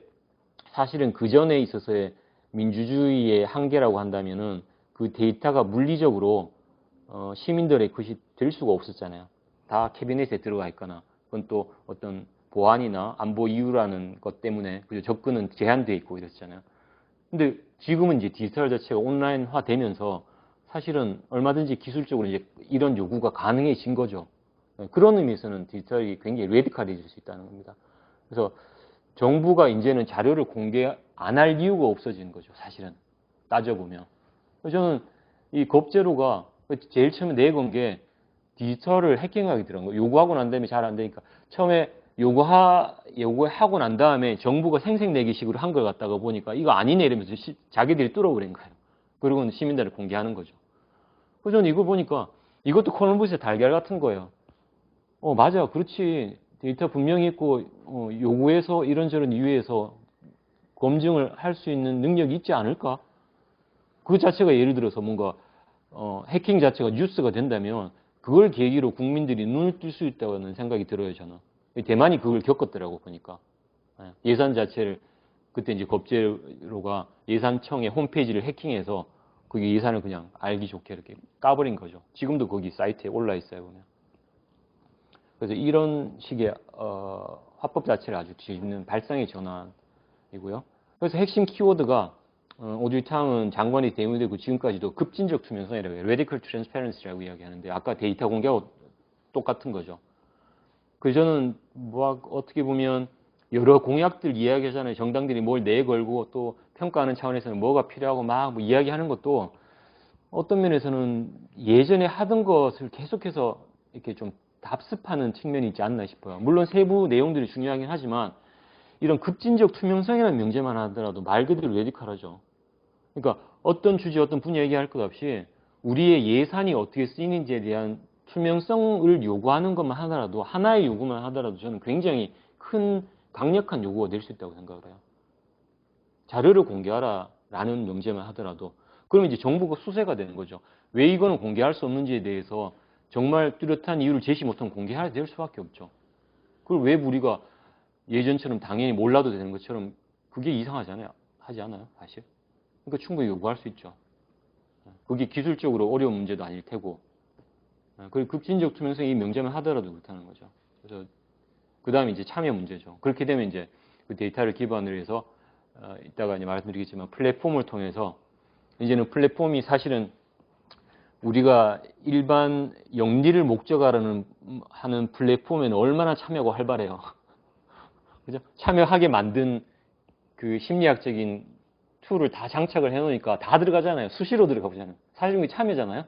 사실은 그 전에 있어서의 민주주의의 한계라고 한다면은 그 데이터가 물리적으로 시민들의 것이 될 수가 없었잖아요. 다 캐비넷에 들어가 있거나 그건 또 어떤 보안이나 안보 이유라는 것 때문에 접근은 제한되어 있고 이랬잖아요. 근데 지금은 이제 디지털 자체가 온라인화 되면서 사실은 얼마든지 기술적으로 이제 이런 요구가 가능해진 거죠. 그런 의미에서는 디지털이 굉장히 레디컬해질 수 있다는 겁니다. 그래서 정부가 이제는 자료를 공개 안 할 이유가 없어지는 거죠. 사실은 따져보면. 저는 이 겁제로가 제일 처음에 내건 게 디지털을 해킹하게 들어간 거예요. 요구하고 난 다음에 잘 안 되니까 처음에 요구하고 난 다음에 정부가 생색내기식으로 한 걸 갖다가 보니까 이거 아니네 이러면서 자기들이 뚫어버린 거예요. 그리고는 시민들을 공개하는 거죠. 그래서 저는 이거 보니까 이것도 콜럼버스의 달걀 같은 거예요. 맞아. 그렇지. 데이터 분명히 있고 요구해서 이런저런 이유에서 검증을 할 수 있는 능력이 있지 않을까? 그 자체가 예를 들어서 뭔가 해킹 자체가 뉴스가 된다면 그걸 계기로 국민들이 눈을 뜰 수 있다는 생각이 들어요, 저는. 대만이 그걸 겪었더라고, 보니까. 예산 자체를, 그때 이제 겁제로가 예산청의 홈페이지를 해킹해서 그게 예산을 그냥 알기 좋게 이렇게 까버린 거죠. 지금도 거기 사이트에 올라 있어요, 보면. 그래서 이런 식의, 화법 자체를 아주 뒤집는 발상의 전환이고요. 그래서 핵심 키워드가 오드리탕은 장관이 대무되고 지금까지도 급진적 투명성이라고 해요. Radical Transparency라고 이야기하는데 아까 데이터 공개하고 똑같은 거죠. 그래서 저는 뭐 어떻게 보면 여러 공약들 이야기하잖아요. 정당들이 뭘 내걸고 또 평가하는 차원에서는 뭐가 필요하고 막 뭐 이야기하는 것도 어떤 면에서는 예전에 하던 것을 계속해서 이렇게 좀 답습하는 측면이 있지 않나 싶어요. 물론 세부 내용들이 중요하긴 하지만 이런 급진적 투명성이라는 명제만 하더라도 말 그대로 레디컬하죠. 그러니까 어떤 주제, 어떤 분야 얘기할 것 없이 우리의 예산이 어떻게 쓰이는지에 대한 투명성을 요구하는 것만 하더라도 하나의 요구만 하더라도 저는 굉장히 큰 강력한 요구가 될 수 있다고 생각을 해요. 자료를 공개하라라는 명제만 하더라도 그러면 이제 정부가 수세가 되는 거죠. 왜 이거는 공개할 수 없는지에 대해서 정말 뚜렷한 이유를 제시 못하면 공개해야 될 수밖에 없죠. 그걸 왜 우리가 예전처럼 당연히 몰라도 되는 것처럼 그게 이상하잖아요. 하지 않아요, 사실? 그러니까 충분히 요구할 수 있죠. 그게 기술적으로 어려운 문제도 아닐 테고. 그리고 급진적 투명성이 명제만 하더라도 그렇다는 거죠. 그래서 그 다음에 이제 참여 문제죠. 그렇게 되면 이제 그 데이터를 기반으로 해서 이따가 이제 말씀드리겠지만 플랫폼을 통해서 이제는 플랫폼이 사실은 우리가 일반 영리를 목적하는 하는 플랫폼에는 얼마나 참여가 활발해요. 그죠? 참여하게 만든 그 심리학적인 툴을 다 장착을 해놓으니까 다 들어가잖아요. 수시로 들어가 보잖아요. 사실 그게 참여잖아요.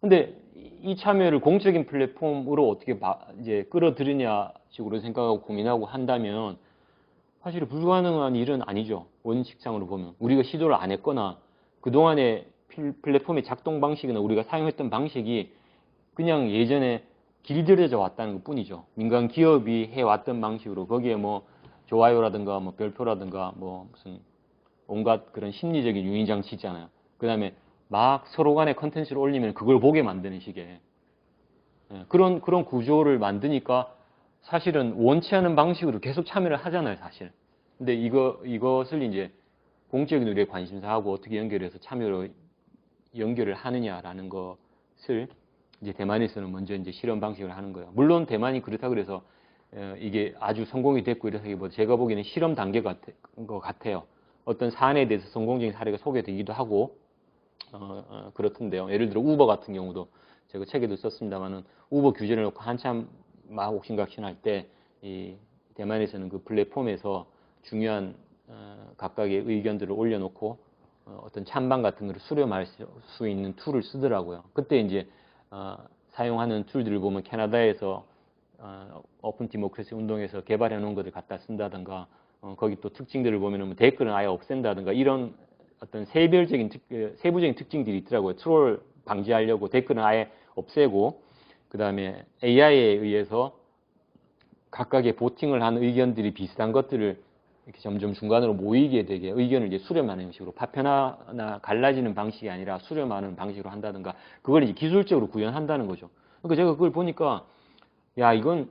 근데 이 참여를 공적인 플랫폼으로 어떻게 이제 끌어들이냐 식으로 생각하고 고민하고 한다면 사실 불가능한 일은 아니죠. 원칙상으로 보면. 우리가 시도를 안 했거나 그동안의 플랫폼의 작동 방식이나 우리가 사용했던 방식이 그냥 예전에 길들여져 왔다는 것 뿐이죠. 민간 기업이 해왔던 방식으로 거기에 뭐 좋아요라든가 뭐 별표라든가 뭐 무슨 온갖 그런 심리적인 유인 장치 있잖아요. 그 다음에 막 서로 간에 컨텐츠를 올리면 그걸 보게 만드는 식의 그런 구조를 만드니까 사실은 원치 않은 방식으로 계속 참여를 하잖아요, 사실. 근데 이것을 이제 공적인 우리의 관심사하고 어떻게 연결해서 참여로 연결을 하느냐라는 것을 이제 대만에서는 먼저 이제 실험 방식을 하는 거예요. 물론 대만이 그렇다 그래서 이게 아주 성공이 됐고 이래서기보다 제가 보기에는 실험 단계 같은 것 같아요. 어떤 사안에 대해서 성공적인 사례가 소개되기도 하고 그렇던데요. 예를 들어 우버 같은 경우도 제가 책에도 썼습니다만은 우버 규제를 놓고 한참 막 옥신각신할 때 이 대만에서는 그 플랫폼에서 중요한 각각의 의견들을 올려놓고 어떤 찬반 같은 거를 수렴할 수 있는 툴을 쓰더라고요. 그때 이제 사용하는 툴들을 보면 캐나다에서 오픈 디모크래시 운동에서 개발해 놓은 것을 갖다 쓴다든가 거기 또 특징들을 보면은 뭐 댓글은 아예 없앤다든가 이런 어떤 세부적인 특징들이 있더라고요. 트롤 방지하려고 댓글은 아예 없애고 그 다음에 AI에 의해서 각각의 보팅을 한 의견들이 비슷한 것들을 이렇게 점점 중간으로 모이게 되게 의견을 이제 수렴하는 형식으로 파편화나 갈라지는 방식이 아니라 수렴하는 방식으로 한다든가 그걸 이제 기술적으로 구현한다는 거죠. 그러니까 제가 그걸 보니까 야 이건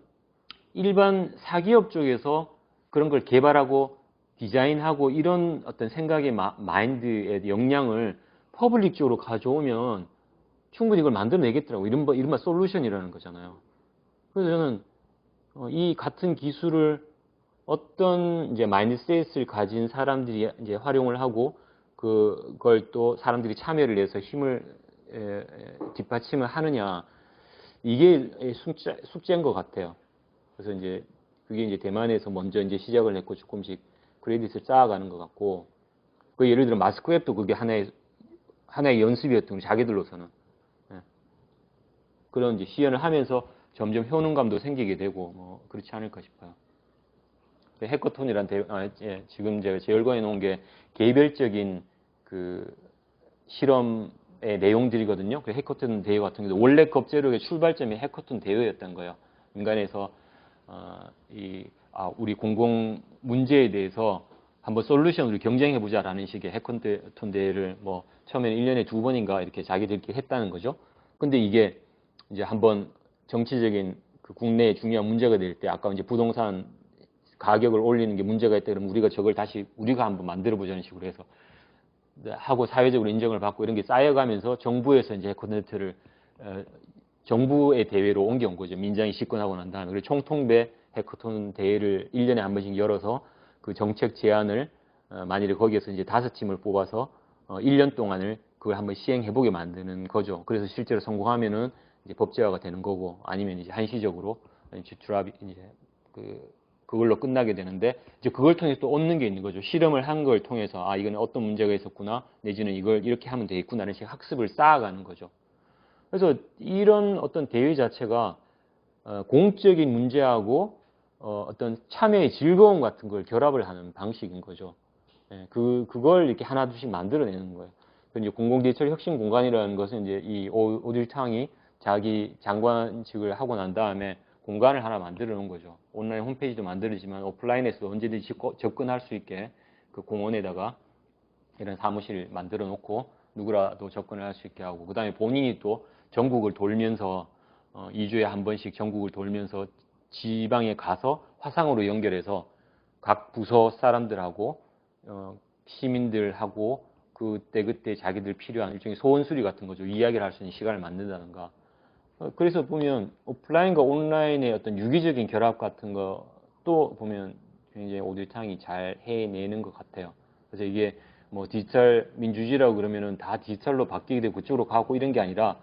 일반 사기업 쪽에서 그런 걸 개발하고 디자인하고 이런 어떤 생각의 마인드의 역량을 퍼블릭 쪽으로 가져오면 충분히 이걸 만들어내겠더라고. 이른바 솔루션이라는 거잖아요. 그래서 저는 이 같은 기술을 어떤 이제 마인드셋을 가진 사람들이 이제 활용을 하고 그걸 또 사람들이 참여를 해서 힘을 뒷받침을 하느냐 이게 숙제인 것 같아요. 그래서 이제 그게 이제 대만에서 먼저 이제 시작을 했고 조금씩 크레딧을 쌓아가는 것 같고 그 예를 들어 마스크웹도 그게 하나의 연습이었던 자기들로서는 그런 이제 시연을 하면서 점점 효능감도 생기게 되고 뭐 그렇지 않을까 싶어요. 해커톤이란 지금 제가 재열관해 놓은 게 개별적인 그 실험의 내용들이거든요. 그 해커톤 대회 같은 경우도 원래 겁제력의 출발점이 해커톤 대회였던 거예요. 인간에서 우리 공공 문제에 대해서 한번 솔루션으로 경쟁해보자라는 식의 해커톤 대회를 뭐 처음에는 1년에 2번인가 이렇게 자기들끼리 했다는 거죠. 근데 이게 이제 한번 정치적인 그 국내에 중요한 문제가 될 때 아까 이제 부동산 가격을 올리는 게 문제가 있다 그러면 우리가 저걸 다시 우리가 한번 만들어 보자는 식으로 해서 하고 사회적으로 인정을 받고 이런 게 쌓여가면서 정부에서 이제 해커톤을 정부의 대회로 옮겨온 거죠. 민장이 집권하고 난 다음에. 그리고 총통배 해커톤 대회를 1년에 한 번씩 열어서 그 정책 제안을 만일에 거기에서 이제 5팀을 뽑아서 1년 동안을 그걸 한번 시행해보게 만드는 거죠. 그래서 실제로 성공하면은 이제 법제화가 되는 거고 아니면 이제 한시적으로 이제 그걸로 끝나게 되는데 이제 그걸 통해서 또 얻는 게 있는 거죠. 실험을 한 걸 통해서 아 이거는 어떤 문제가 있었구나 내지는 이걸 이렇게 하면 되겠구나라는 식의 학습을 쌓아가는 거죠. 그래서 이런 어떤 대회 자체가 공적인 문제하고 어떤 참여의 즐거움 같은 걸 결합을 하는 방식인 거죠. 그걸 이렇게 하나둘씩 만들어내는 거예요. 그래서 이제 공공디지털 혁신 공간이라는 것은 이제 이 오딜탕이 자기 장관직을 하고 난 다음에 공간을 하나 만들어 놓은 거죠. 온라인 홈페이지도 만들지만 오프라인에서도 언제든지 접근할 수 있게 그 공원에다가 이런 사무실을 만들어 놓고 누구라도 접근을 할 수 있게 하고 그 다음에 본인이 또 전국을 돌면서 2주에 한 번씩 전국을 돌면서 지방에 가서 화상으로 연결해서 각 부서 사람들하고 시민들하고 그때 자기들 필요한 일종의 소원수리 같은 거죠. 이야기를 할 수 있는 시간을 만든다든가 그래서 보면 오프라인과 온라인의 어떤 유기적인 결합 같은 것도 보면 굉장히 오딜탕이 잘 해내는 것 같아요. 그래서 이게 뭐 디지털 민주주의라고 그러면은 다 디지털로 바뀌게 되고 그쪽으로 가고 이런 게 아니라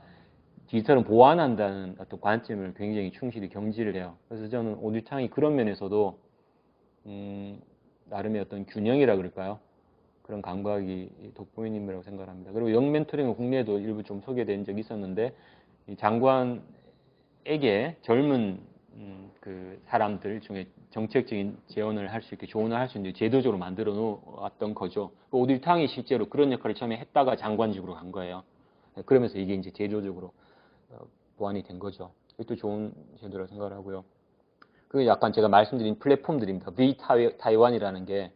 디지털은 보완한다는 어떤 관점을 굉장히 충실히 경지를 해요. 그래서 저는 오딜탕이 그런 면에서도 나름의 어떤 균형이라 그럴까요? 그런 감각이 돋보이는 인물이라고 생각합니다. 그리고 영 멘토링은 국내에도 일부 좀 소개된 적이 있었는데 이 장관에게 젊은 그 사람들 중에 정책적인 제언을 할 수 있게 조언을 할 수 있는 제도적으로 만들어 놓았던 거죠. 오딜탕이 실제로 그런 역할을 처음에 했다가 장관직으로 간 거예요. 그러면서 이게 이제 제도적으로 보완이 된 거죠. 이것도 좋은 제도라고 생각을 하고요. 그 약간 제가 말씀드린 플랫폼들입니다. 타이완이라는 게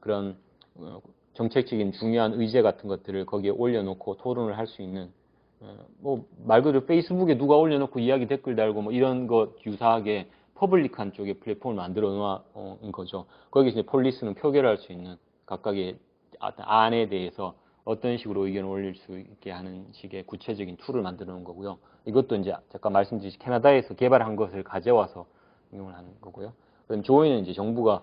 그런 정책적인 중요한 의제 같은 것들을 거기에 올려놓고 토론을 할 수 있는 뭐 말 그대로 페이스북에 누가 올려놓고 이야기 댓글 달고 뭐 이런 것 유사하게 퍼블릭한 쪽의 플랫폼을 만들어 놓은 거죠. 거기서 이제 폴리스는 표결할 수 있는 각각의 안에 대해서 어떤 식으로 의견을 올릴 수 있게 하는 식의 구체적인 툴을 만들어 놓은 거고요. 이것도 이제 잠깐 말씀드린 캐나다에서 개발한 것을 가져와서 응용을 하는 거고요. 그다음 조인은 이제 정부가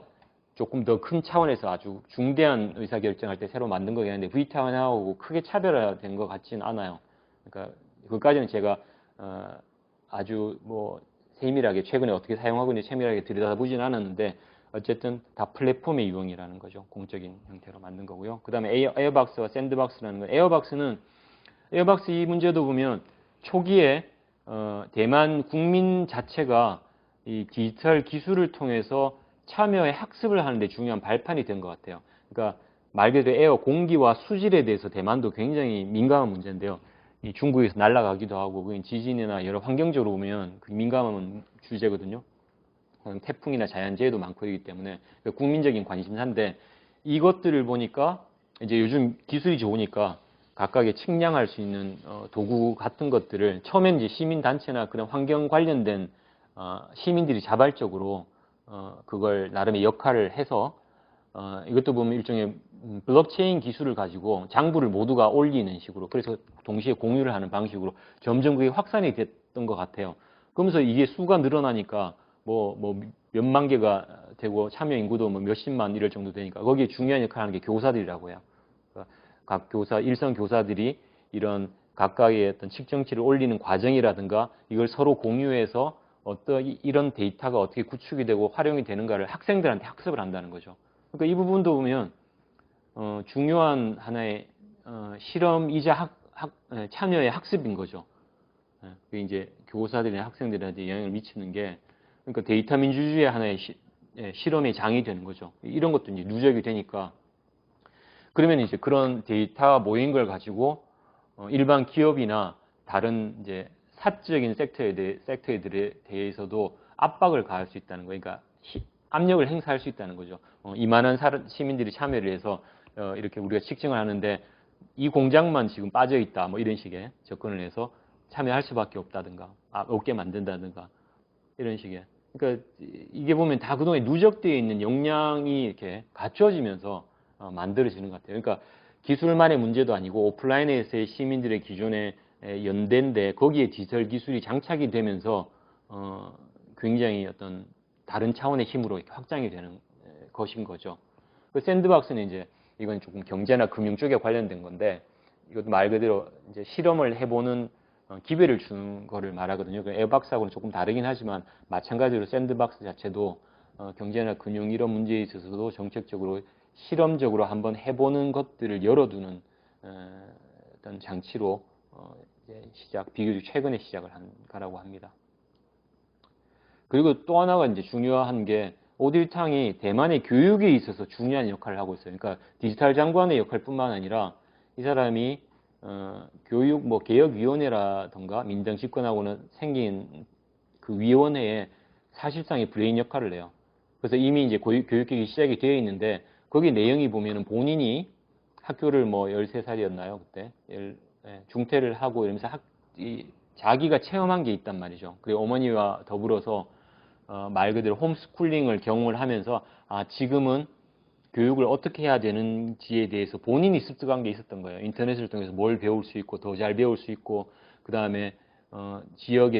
조금 더 큰 차원에서 아주 중대한 의사결정할 때 새로 만든 거긴 한데 V타운하고 크게 차별화된 것 같지는 않아요. 그러니까 그까지는 제가 아주 뭐 세밀하게 최근에 어떻게 사용하고 있는지 세밀하게 들여다보진 않았는데 어쨌든 다 플랫폼의 유형이라는 거죠. 공적인 형태로 만든 거고요. 그 다음에 에어박스와 샌드박스라는 건 에어박스 이 문제도 보면 초기에 대만 국민 자체가 이 디지털 기술을 통해서 참여의 학습을 하는데 중요한 발판이 된 것 같아요. 그러니까 말 그대로 에어 공기와 수질에 대해서 대만도 굉장히 민감한 문제인데요. 이 중국에서 날아가기도 하고 그 지진이나 여러 환경적으로 보면 그 민감한 주제거든요. 태풍이나 자연재해도 많고 그렇기 때문에 국민적인 관심사인데 이것들을 보니까 이제 요즘 기술이 좋으니까 각각의 측량할 수 있는 도구 같은 것들을 처음엔 이제 시민단체나 그런 환경 관련된 시민들이 자발적으로 그걸 나름의 역할을 해서 이것도 보면 일종의 블록체인 기술을 가지고 장부를 모두가 올리는 식으로 그래서 동시에 공유를 하는 방식으로 점점 그게 확산이 됐던 것 같아요. 그러면서 이게 수가 늘어나니까 뭐 몇만 개가 되고 참여 인구도 뭐 몇십만 이럴 정도 되니까 거기에 중요한 역할을 하는 게 교사들이라고 해요. 그러니까 각 교사, 일선 교사들이 이런 각각의 어떤 측정치를 올리는 과정이라든가 이걸 서로 공유해서 이런 데이터가 어떻게 구축이 되고 활용이 되는가를 학생들한테 학습을 한다는 거죠. 그러니까 이 부분도 보면 중요한 하나의 실험이자 참여의 학습인 거죠. 그게 이제 교사들이나 학생들한테 영향을 미치는 게 그러니까 데이터 민주주의의 하나의 실험의 장이 되는 거죠. 이런 것도 이제 누적이 되니까 그러면 이제 그런 데이터가 모인 걸 가지고 일반 기업이나 다른 이제 사적인 섹터들에 대해서도 압박을 가할 수 있다는 거예요. 그러니까 압력을 행사할 수 있다는 거죠. 이만한 시민들이 참여를 해서 이렇게 우리가 측정을 하는데 이 공장만 지금 빠져 있다. 뭐 이런 식의 접근을 해서 참여할 수밖에 없다든가, 없게 만든다든가 이런 식의. 그러니까 이게 보면 다 그동안 누적되어 있는 역량이 이렇게 갖춰지면서 만들어지는 것 같아요. 그러니까 기술만의 문제도 아니고 오프라인에서의 시민들의 기존의 연대인데 거기에 디지털 기술이 장착이 되면서 굉장히 어떤 다른 차원의 힘으로 이렇게 확장이 되는 것인 거죠. 그 샌드박스는 이제 이건 조금 경제나 금융 쪽에 관련된 건데 이것도 말 그대로 이제 실험을 해보는 기회를 주는 거를 말하거든요. 그 에어박스하고는 조금 다르긴 하지만 마찬가지로 샌드박스 자체도 경제나 금융 이런 문제에 있어서도 정책적으로 실험적으로 한번 해보는 것들을 열어두는 어떤 장치로 비교적 최근에 시작을 한 거라고 합니다. 그리고 또 하나가 이제 중요한 게 오딜탕이 대만의 교육에 있어서 중요한 역할을 하고 있어요. 그러니까 디지털 장관의 역할뿐만 아니라 이 사람이 교육 뭐 개혁위원회라던가 민정 집권하고는 생긴 그 위원회에 사실상의 브레인 역할을 해요. 그래서 이미 이제 교육개혁이 시작이 되어 있는데 거기 내용이 보면은 본인이 학교를 뭐 13살이었나요 그때 중퇴를 하고 이러면서 자기가 체험한 게 있단 말이죠. 그리고 어머니와 더불어서 말 그대로 홈스쿨링을 경험을 하면서 지금은 교육을 어떻게 해야 되는지에 대해서 본인이 습득한 게 있었던 거예요. 인터넷을 통해서 뭘 배울 수 있고 더 잘 배울 수 있고 그 다음에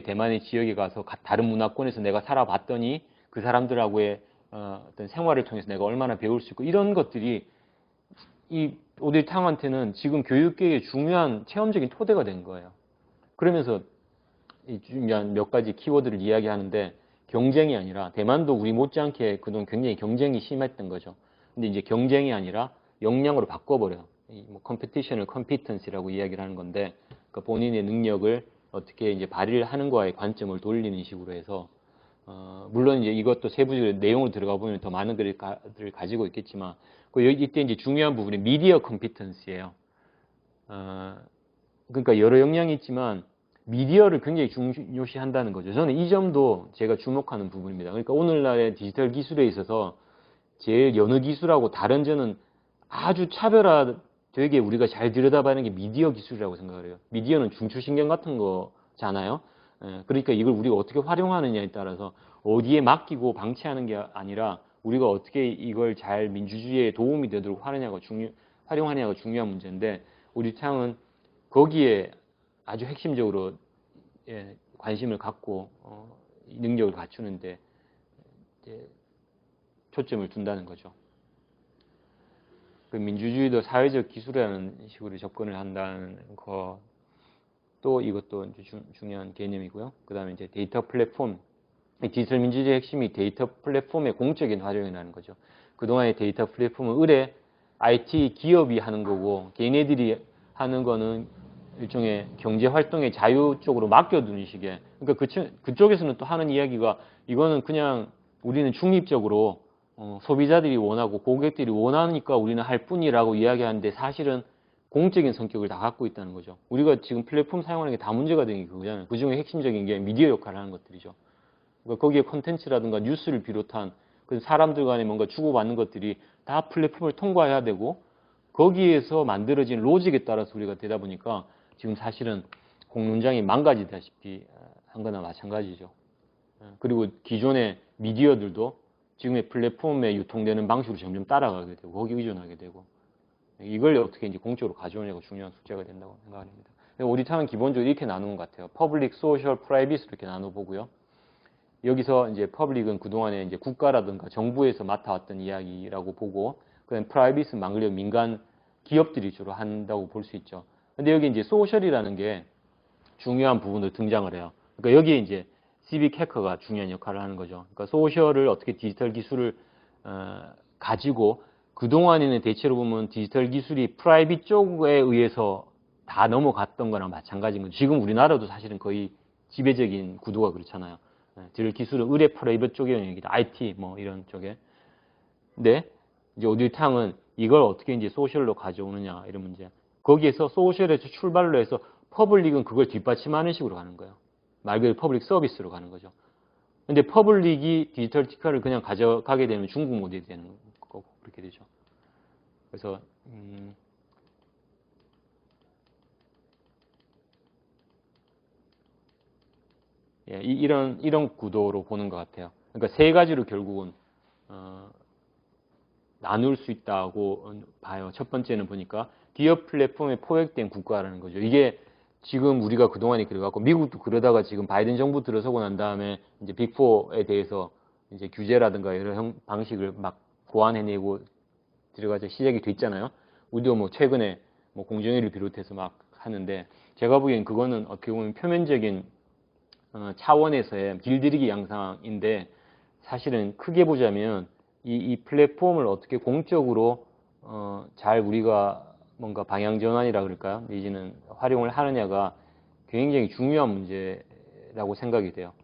대만의 지역에 가서 다른 문화권에서 내가 살아봤더니 그 사람들하고의 어떤 생활을 통해서 내가 얼마나 배울 수 있고 이런 것들이 이 오딜탕한테는 지금 교육계의 중요한 체험적인 토대가 된 거예요. 그러면서 중요한 몇 가지 키워드를 이야기하는데 경쟁이 아니라 대만도 우리 못지않게 그동안 굉장히 경쟁이 심했던 거죠. 근데 이제 경쟁이 아니라 역량으로 바꿔버려요. 뭐 컴피티션을 컴피턴시라고 이야기를 하는 건데 그러니까 본인의 능력을 어떻게 이제 발의를 하는 거에 관점을 돌리는 식으로 해서 물론 이제 이것도 세부적으로 내용으로 들어가 보면 더 많은 것들을 가지고 있겠지만 이때 이제 중요한 부분이 미디어 컴피턴스예요. 그러니까 여러 역량이 있지만 미디어를 굉장히 중요시한다는 거죠. 저는 이 점도 제가 주목하는 부분입니다. 그러니까 오늘날의 디지털 기술에 있어서 제일 여느 기술하고 다른 저는 아주 차별화되게 우리가 잘 들여다봐야 하는 게 미디어 기술이라고 생각을 해요. 미디어는 중추신경 같은 거잖아요. 그러니까 이걸 우리가 어떻게 활용하느냐에 따라서 어디에 맡기고 방치하는 게 아니라 우리가 어떻게 이걸 잘 민주주의에 도움이 되도록 활용하냐가 중요한 문제인데 우리 창은 거기에 아주 핵심적으로 관심을 갖고 능력을 갖추는데 초점을 둔다는 거죠. 그 민주주의도 사회적 기술이라는 식으로 접근을 한다는 거, 또 이것도 중요한 개념이고요. 그 다음에 이제 데이터 플랫폼, 디지털 민주주의의 핵심이 데이터 플랫폼의 공적인 활용이라는 거죠. 그동안의 데이터 플랫폼은 의뢰 IT 기업이 하는 거고 개인애들이 하는 거는 일종의 경제 활동의 자유 쪽으로 맡겨두는 식의. 그러니까 그쪽에서는 또 하는 이야기가 이거는 그냥 우리는 중립적으로 소비자들이 원하고 고객들이 원하니까 우리는 할 뿐이라고 이야기하는데 사실은 공적인 성격을 다 갖고 있다는 거죠. 우리가 지금 플랫폼 사용하는 게 다 문제가 되는 게 그거잖아요. 그 중에 핵심적인 게 미디어 역할을 하는 것들이죠. 그러니까 거기에 콘텐츠라든가 뉴스를 비롯한 그 사람들 간에 뭔가 주고받는 것들이 다 플랫폼을 통과해야 되고 거기에서 만들어진 로직에 따라서 우리가 되다 보니까 지금 사실은 공론장이 망가지다시피 한 거나 마찬가지죠. 그리고 기존의 미디어들도 지금의 플랫폼에 유통되는 방식으로 점점 따라가게 되고 거기 의존하게 되고 이걸 어떻게 이제 공적으로 가져오냐가 중요한 숙제가 된다고 생각합니다. 오디타는 기본적으로 이렇게 나누는 것 같아요. 퍼블릭, 소셜, 프라이빗으로 이렇게 나눠보고요. 여기서 이제 퍼블릭은 그동안에 이제 국가라든가 정부에서 맡아왔던 이야기라고 보고 그다음 프라이빗은 말 그대로 민간 기업들이 주로 한다고 볼 수 있죠. 근데 여기 이제 소셜이라는 게 중요한 부분으로 등장을 해요. 그러니까 여기에 이제 시빅 해커가 중요한 역할을 하는 거죠. 그러니까 소셜을 어떻게 디지털 기술을 가지고 그동안에는 대체로 보면 디지털 기술이 프라이빗 쪽에 의해서 다 넘어갔던 거랑 마찬가지인 거죠. 지금 우리나라도 사실은 거의 지배적인 구도가 그렇잖아요. 디지털 기술은 의뢰 프라이빗 쪽의 영역이다. IT 뭐 이런 쪽에. 근데 이제 오디탕은 이걸 어떻게 이제 소셜로 가져오느냐 이런 문제. 거기에서 소셜에서 출발로 해서 퍼블릭은 그걸 뒷받침하는 식으로 가는 거예요. 말 그대로 퍼블릭 서비스로 가는 거죠. 근데 퍼블릭이 디지털 티카를 그냥 가져가게 되면 중국 모델이 되는 거고 그렇게 되죠. 그래서 이런 구도로 보는 것 같아요. 그러니까 세 가지로 결국은 나눌 수 있다고 봐요. 첫 번째는 보니까 기업 플랫폼에 포획된 국가라는 거죠. 이게 지금 우리가 그동안에 그래갖고 미국도 그러다가 지금 바이든 정부 들어서고 난 다음에 이제 빅4에 대해서 이제 규제라든가 여러 방식을 막 고안해내고 들어가서 시작이 됐잖아요. 우리도 뭐 최근에 뭐 공정위를 비롯해서 막 하는데 제가 보기엔 그거는 어떻게 보면 표면적인 차원에서의 길들이기 양상인데 사실은 크게 보자면 이 플랫폼을 어떻게 공적으로 잘 우리가 뭔가 방향 전환이라 그럴까요? 내지는 활용을 하느냐가 굉장히 중요한 문제라고 생각이 돼요.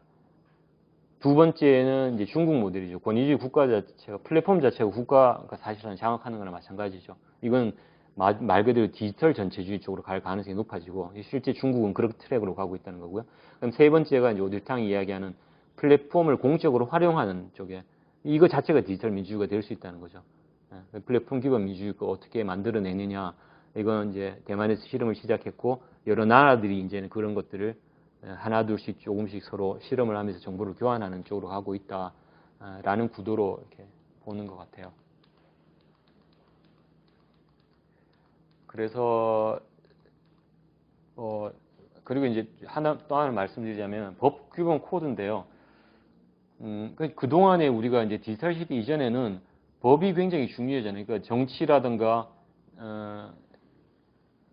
두 번째는 이제 중국 모델이죠. 권위주의 국가 자체가 플랫폼 자체가 국가가 사실은 장악하는 거나 마찬가지죠. 이건 말 그대로 디지털 전체주의 쪽으로 갈 가능성이 높아지고 실제 중국은 그런 트랙으로 가고 있다는 거고요. 그럼 세 번째가 이제 오딜탕이 이야기하는 플랫폼을 공적으로 활용하는 쪽에 이거 자체가 디지털 민주주의가 될 수 있다는 거죠. 플랫폼 기반 민주주의가 어떻게 만들어내느냐. 이건 이제 대만에서 실험을 시작했고 여러 나라들이 이제는 그런 것들을 하나 둘씩 조금씩 서로 실험을 하면서 정보를 교환하는 쪽으로 가고 있다라는 구도로 이렇게 보는 것 같아요. 그래서 그리고 이제 또 하나 말씀드리자면 법 규범 코드인데요. 그동안에 우리가 이제 디지털 시대 이전에는 법이 굉장히 중요하잖아요. 그러니까 정치라든가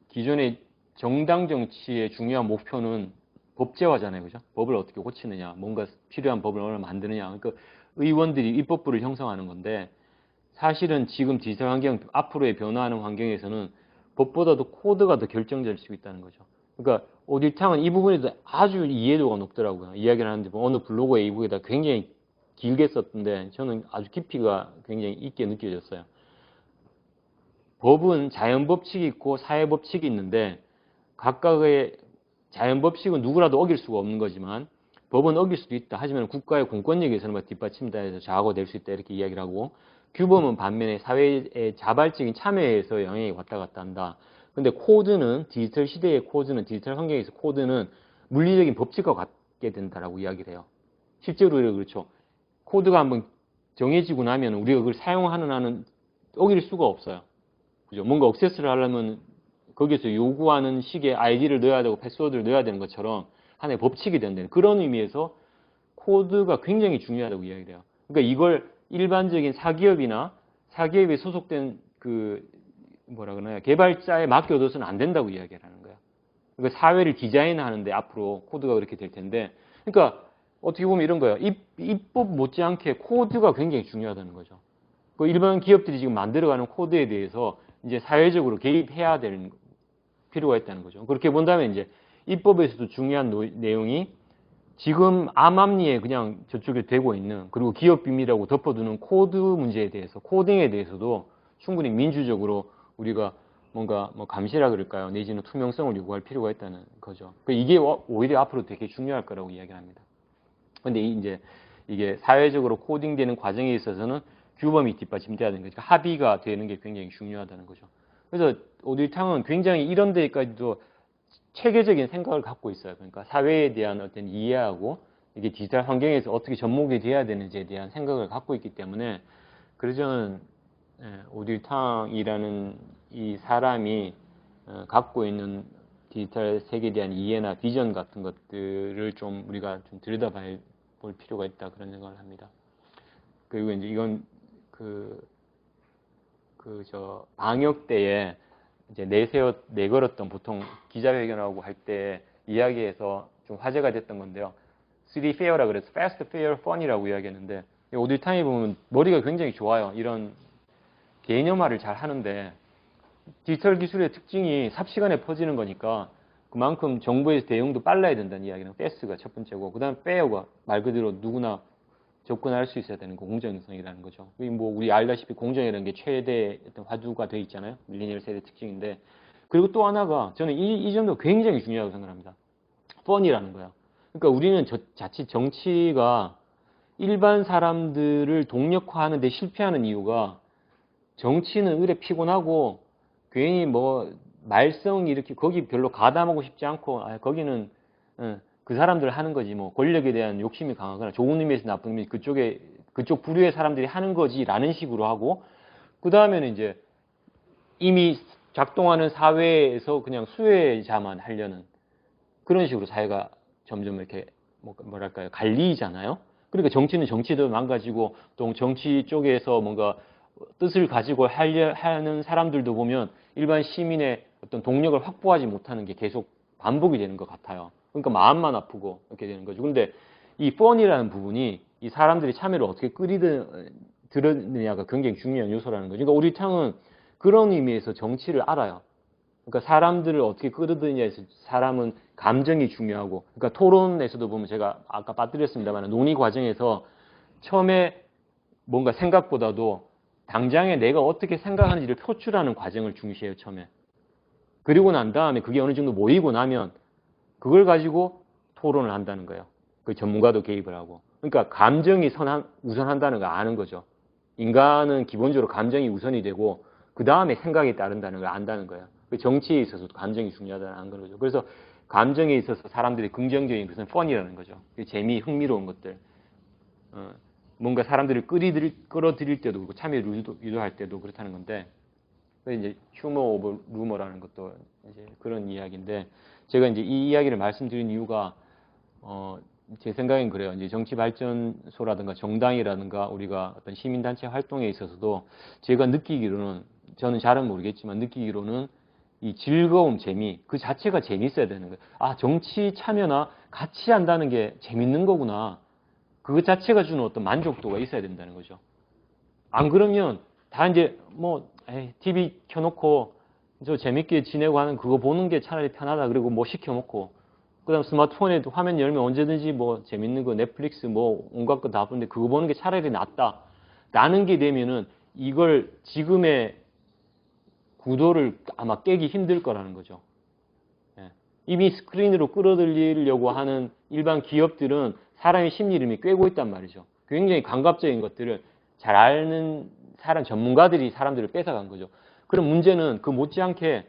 기존의 정당 정치의 중요한 목표는 법제화잖아요. 그죠? 법을 어떻게 고치느냐, 뭔가 필요한 법을 얼마나 만드느냐. 그러니까 의원들이 입법부를 형성하는 건데 사실은 지금 디지털 환경, 앞으로의 변화하는 환경에서는 법보다도 코드가 더 결정될 수 있다는 거죠. 그러니까 오디탕은 이 부분에도 아주 이해도가 높더라고요. 이야기를 하는데 뭐 어느 블로그에 이 부분에다 굉장히 길게 썼던데 저는 아주 깊이가 굉장히 있게 느껴졌어요. 법은 자연 법칙이 있고 사회 법칙이 있는데 각각의 자연 법칙은 누구라도 어길 수가 없는 거지만 법은 어길 수도 있다. 하지만 국가의 공권력에서는 뒷받침돼서 좌우될 수 있다. 이렇게 이야기를 하고 규범은 반면에 사회의 자발적인 참여에 의해서 영향이 왔다 갔다 한다. 근데 코드는 디지털 시대의 코드는 디지털 환경에서 코드는 물리적인 법칙과 같게 된다라고 이야기를 해요. 실제로 그렇죠. 코드가 한번 정해지고 나면 우리가 그걸 사용하는 한은 어길 수가 없어요. 그죠? 뭔가 액세스를 하려면 거기서 요구하는 식의 아이디를 넣어야 되고 패스워드를 넣어야 되는 것처럼 하나의 법칙이 된다는 그런 의미에서 코드가 굉장히 중요하다고 이야기를 해요. 그러니까 이걸 일반적인 사기업이나 사기업에 소속된 그 뭐라 그러나요? 개발자에 맡겨둬서는 안 된다고 이야기를 하는 거예요. 그러니까 사회를 디자인하는데 앞으로 코드가 그렇게 될 텐데 그러니까 어떻게 보면 이런 거예요. 입법 못지않게 코드가 굉장히 중요하다는 거죠. 그 일반 기업들이 지금 만들어가는 코드에 대해서 이제 사회적으로 개입해야 되는 필요가 있다는 거죠. 그렇게 본다면 이제 입법에서도 중요한 내용이 지금 암암리에 그냥 저쪽에 되고 있는 그리고 기업 비밀이라고 덮어두는 코드 문제에 대해서 코딩에 대해서도 충분히 민주적으로 우리가 뭔가 뭐 감시라 그럴까요? 내지는 투명성을 요구할 필요가 있다는 거죠. 이게 오히려 앞으로 되게 중요할 거라고 이야기합니다. 근데 이제 이게 사회적으로 코딩되는 과정에 있어서는 규범이 뒷받침돼야 되는 거죠. 그러니까 합의가 되는 게 굉장히 중요하다는 거죠. 그래서 오디탕은 굉장히 이런 데까지도 체계적인 생각을 갖고 있어요. 그러니까 사회에 대한 어떤 이해하고 이게 디지털 환경에서 어떻게 접목이 돼야 되는지에 대한 생각을 갖고 있기 때문에 그래서 저는 오디탕이라는 이 사람이 갖고 있는 디지털 세계에 대한 이해나 비전 같은 것들을 좀 우리가 좀 들여다볼 필요가 있다 그런 생각을 합니다. 그리고 이제 이건 방역 때에 이제 내걸었던 보통 기자회견하고 할 때 이야기해서 좀 화제가 됐던 건데요. 3 fair라 그래서 fast, fair, fun이라고 이야기했는데 오디탕에 보면 머리가 굉장히 좋아요. 이런 개념화를 잘 하는데 디지털 기술의 특징이 삽시간에 퍼지는 거니까 그만큼 정부의 대응도 빨라야 된다는 이야기는 fast가 첫 번째고 그 다음 fair가 말 그대로 누구나 접근할 수 있어야 되는 거, 공정성이라는 거죠. 뭐 우리 알다시피 공정이라는 게 최대 어떤 화두가 돼 있잖아요. 밀레니얼 세대 특징인데 그리고 또 하나가 저는 이 점도 굉장히 중요하다고 생각합니다. 펀이라는 거예요. 그러니까 우리는 자칫 정치가 일반 사람들을 동력화하는 데 실패하는 이유가 정치는 의뢰 피곤하고 괜히 뭐 말썽 이렇게 거기 별로 가담하고 싶지 않고 거기는 그 사람들 하는 거지 뭐 권력에 대한 욕심이 강하거나 좋은 의미에서 나쁜 의미 그쪽 부류의 사람들이 하는 거지라는 식으로 하고 그 다음에는 이제 이미 작동하는 사회에서 그냥 수혜자만 하려는 그런 식으로 사회가 점점 이렇게 뭐랄까요 갈리잖아요. 그러니까 정치는 정치도 망가지고 또 정치 쪽에서 뭔가 뜻을 가지고 하는 사람들도 보면 일반 시민의 어떤 동력을 확보하지 못하는 게 계속 반복이 되는 것 같아요. 그러니까 마음만 아프고 이렇게 되는 거죠. 근데 이 펀이라는 부분이 이 사람들이 참여를 어떻게 들었느냐가 굉장히 중요한 요소라는 거죠. 그러니까 우리 탕은 그런 의미에서 정치를 알아요. 그러니까 사람들을 어떻게 끌어들이냐에서 사람은 감정이 중요하고 그러니까 토론에서도 보면 제가 아까 빠뜨렸습니다만 논의 과정에서 처음에 뭔가 생각보다도 당장에 내가 어떻게 생각하는지를 표출하는 과정을 중시해요, 처음에. 그리고 난 다음에 그게 어느 정도 모이고 나면 그걸 가지고 토론을 한다는 거예요. 그 전문가도 개입을 하고. 그러니까 감정이 우선한다는 걸 아는 거죠. 인간은 기본적으로 감정이 우선이 되고 그 다음에 생각이 따른다는 걸 안다는 거예요. 그 정치에 있어서도 감정이 중요하다는 거죠. 그래서 감정에 있어서 사람들이 긍정적인 것은 펀이라는 거죠. 재미, 흥미로운 것들. 뭔가 사람들을 끌어들일 때도 그렇고 참여를 유도할 때도 그렇다는 건데 이제 휴머 오브 루머라는 것도 이제 그런 이야기인데 제가 이제 이 이야기를 말씀드린 이유가 제 생각엔 그래요. 이제 정치 발전소라든가 정당이라든가 우리가 어떤 시민단체 활동에 있어서도 제가 느끼기로는 저는 잘은 모르겠지만 느끼기로는 이 즐거움, 재미 그 자체가 재밌어야 되는 거예요. 정치 참여나 같이 한다는 게 재밌는 거구나. 그 자체가 주는 어떤 만족도가 있어야 된다는 거죠. 안 그러면 다 이제 TV 켜놓고 저 재밌게 지내고 하는 그거 보는 게 차라리 편하다. 그리고 뭐 시켜먹고. 그 다음 스마트폰에 화면 열면 언제든지 뭐 재밌는 거 넷플릭스 뭐 온갖 거 다 보는데 그거 보는 게 차라리 낫다. 라는 게 되면은 이걸 지금의 구도를 아마 깨기 힘들 거라는 거죠. 예. 이미 스크린으로 끌어들이려고 하는 일반 기업들은 사람의 심리를 이미 꿰고 있단 말이죠. 굉장히 감각적인 것들을 잘 아는 사람, 전문가들이 사람들을 뺏어간 거죠. 그럼 문제는 그 못지않게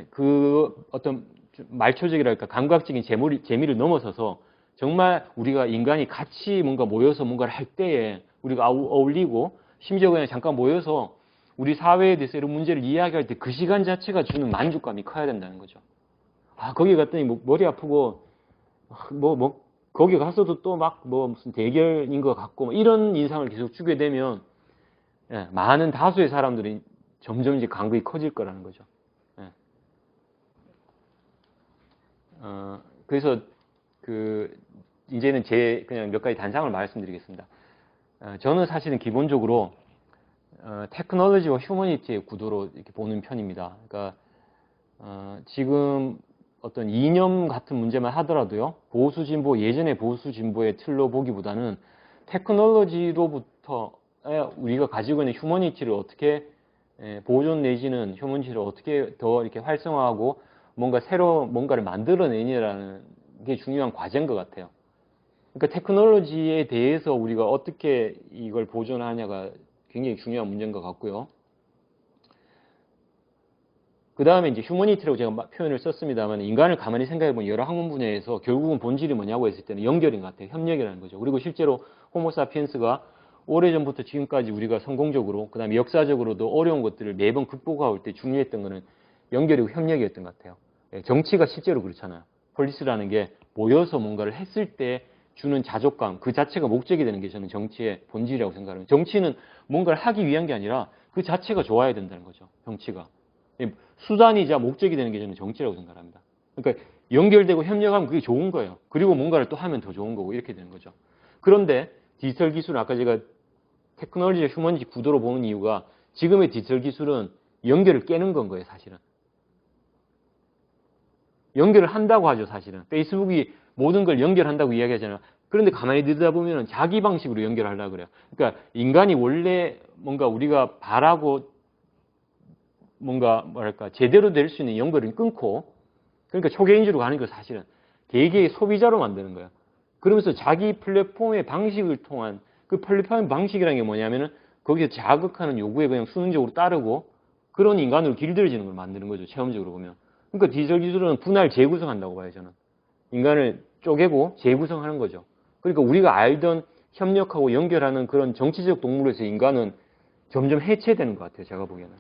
그 어떤 말초적이랄까 감각적인 재미를 넘어서서 정말 우리가 인간이 같이 뭔가 모여서 뭔가를 할 때에 우리가 어울리고 심지어 그냥 잠깐 모여서 우리 사회에 대해서 이런 문제를 이야기할 때 그 시간 자체가 주는 만족감이 커야 된다는 거죠. 아, 거기 갔더니 뭐 머리 아프고 거기 가서도 또 막 뭐 무슨 대결인 것 같고 뭐 이런 인상을 계속 주게 되면 많은 다수의 사람들이 점점 이제 간극이 커질 거라는 거죠. 그래서 이제는 제 그냥 몇 가지 단상을 말씀드리겠습니다. 저는 사실은 기본적으로 테크놀로지와 휴머니티의 구도로 이렇게 보는 편입니다. 그러니까 지금 어떤 이념 같은 문제만 하더라도요, 보수 진보, 예전의 보수 진보의 틀로 보기보다는 테크놀로지로부터 우리가 가지고 있는 휴머니티를 어떻게 보존 내지는 휴머니티를 어떻게 더 이렇게 활성화하고 뭔가 새로 뭔가를 만들어내느라는 게 중요한 과제인 것 같아요. 그러니까 테크놀로지에 대해서 우리가 어떻게 이걸 보존하냐가 굉장히 중요한 문제인 것 같고요. 그 다음에 이제 휴머니티라고 제가 표현을 썼습니다만 인간을 가만히 생각해보면 여러 학문 분야에서 결국은 본질이 뭐냐고 했을 때는 연결인 것 같아요. 협력이라는 거죠. 그리고 실제로 호모사피엔스가 오래전부터 지금까지 우리가 성공적으로 그 다음에 역사적으로도 어려운 것들을 매번 극복하고 올 때 중요했던 거는 연결이고 협력이었던 것 같아요. 정치가 실제로 그렇잖아요. 폴리스라는 게 모여서 뭔가를 했을 때 주는 자족감 그 자체가 목적이 되는 게 저는 정치의 본질이라고 생각합니다. 정치는 뭔가를 하기 위한 게 아니라 그 자체가 좋아야 된다는 거죠. 정치가. 수단이자 목적이 되는 게 저는 정치라고 생각합니다. 그러니까 연결되고 협력하면 그게 좋은 거예요. 그리고 뭔가를 또 하면 더 좋은 거고 이렇게 되는 거죠. 그런데 디지털 기술은 아까 제가 테크놀로지와 휴머니티 구도로 보는 이유가 지금의 디지털 기술은 연결을 깨는 건 거예요, 사실은. 연결을 한다고 하죠, 사실은. 페이스북이 모든 걸 연결한다고 이야기하잖아요. 그런데 가만히 들여다보면 자기 방식으로 연결하려고 그래요. 그러니까 인간이 원래 뭔가 우리가 바라고 뭔가 뭐랄까 제대로 될 수 있는 연결을 끊고 그러니까 초개인주로 가는 거 사실은 개개의 소비자로 만드는 거예요. 그러면서 자기 플랫폼의 방식을 통한 그 플랫폼 방식이라는 게 뭐냐면은 거기에 자극하는 요구에 그냥 수능적으로 따르고 그런 인간으로 길들여지는 걸 만드는 거죠. 체험적으로 보면. 그러니까 디지털 기술은 분할 재구성한다고 봐요, 저는. 인간을 쪼개고 재구성하는 거죠. 그러니까 우리가 알던 협력하고 연결하는 그런 정치적 동물에서 인간은 점점 해체되는 것 같아요, 제가 보기에는.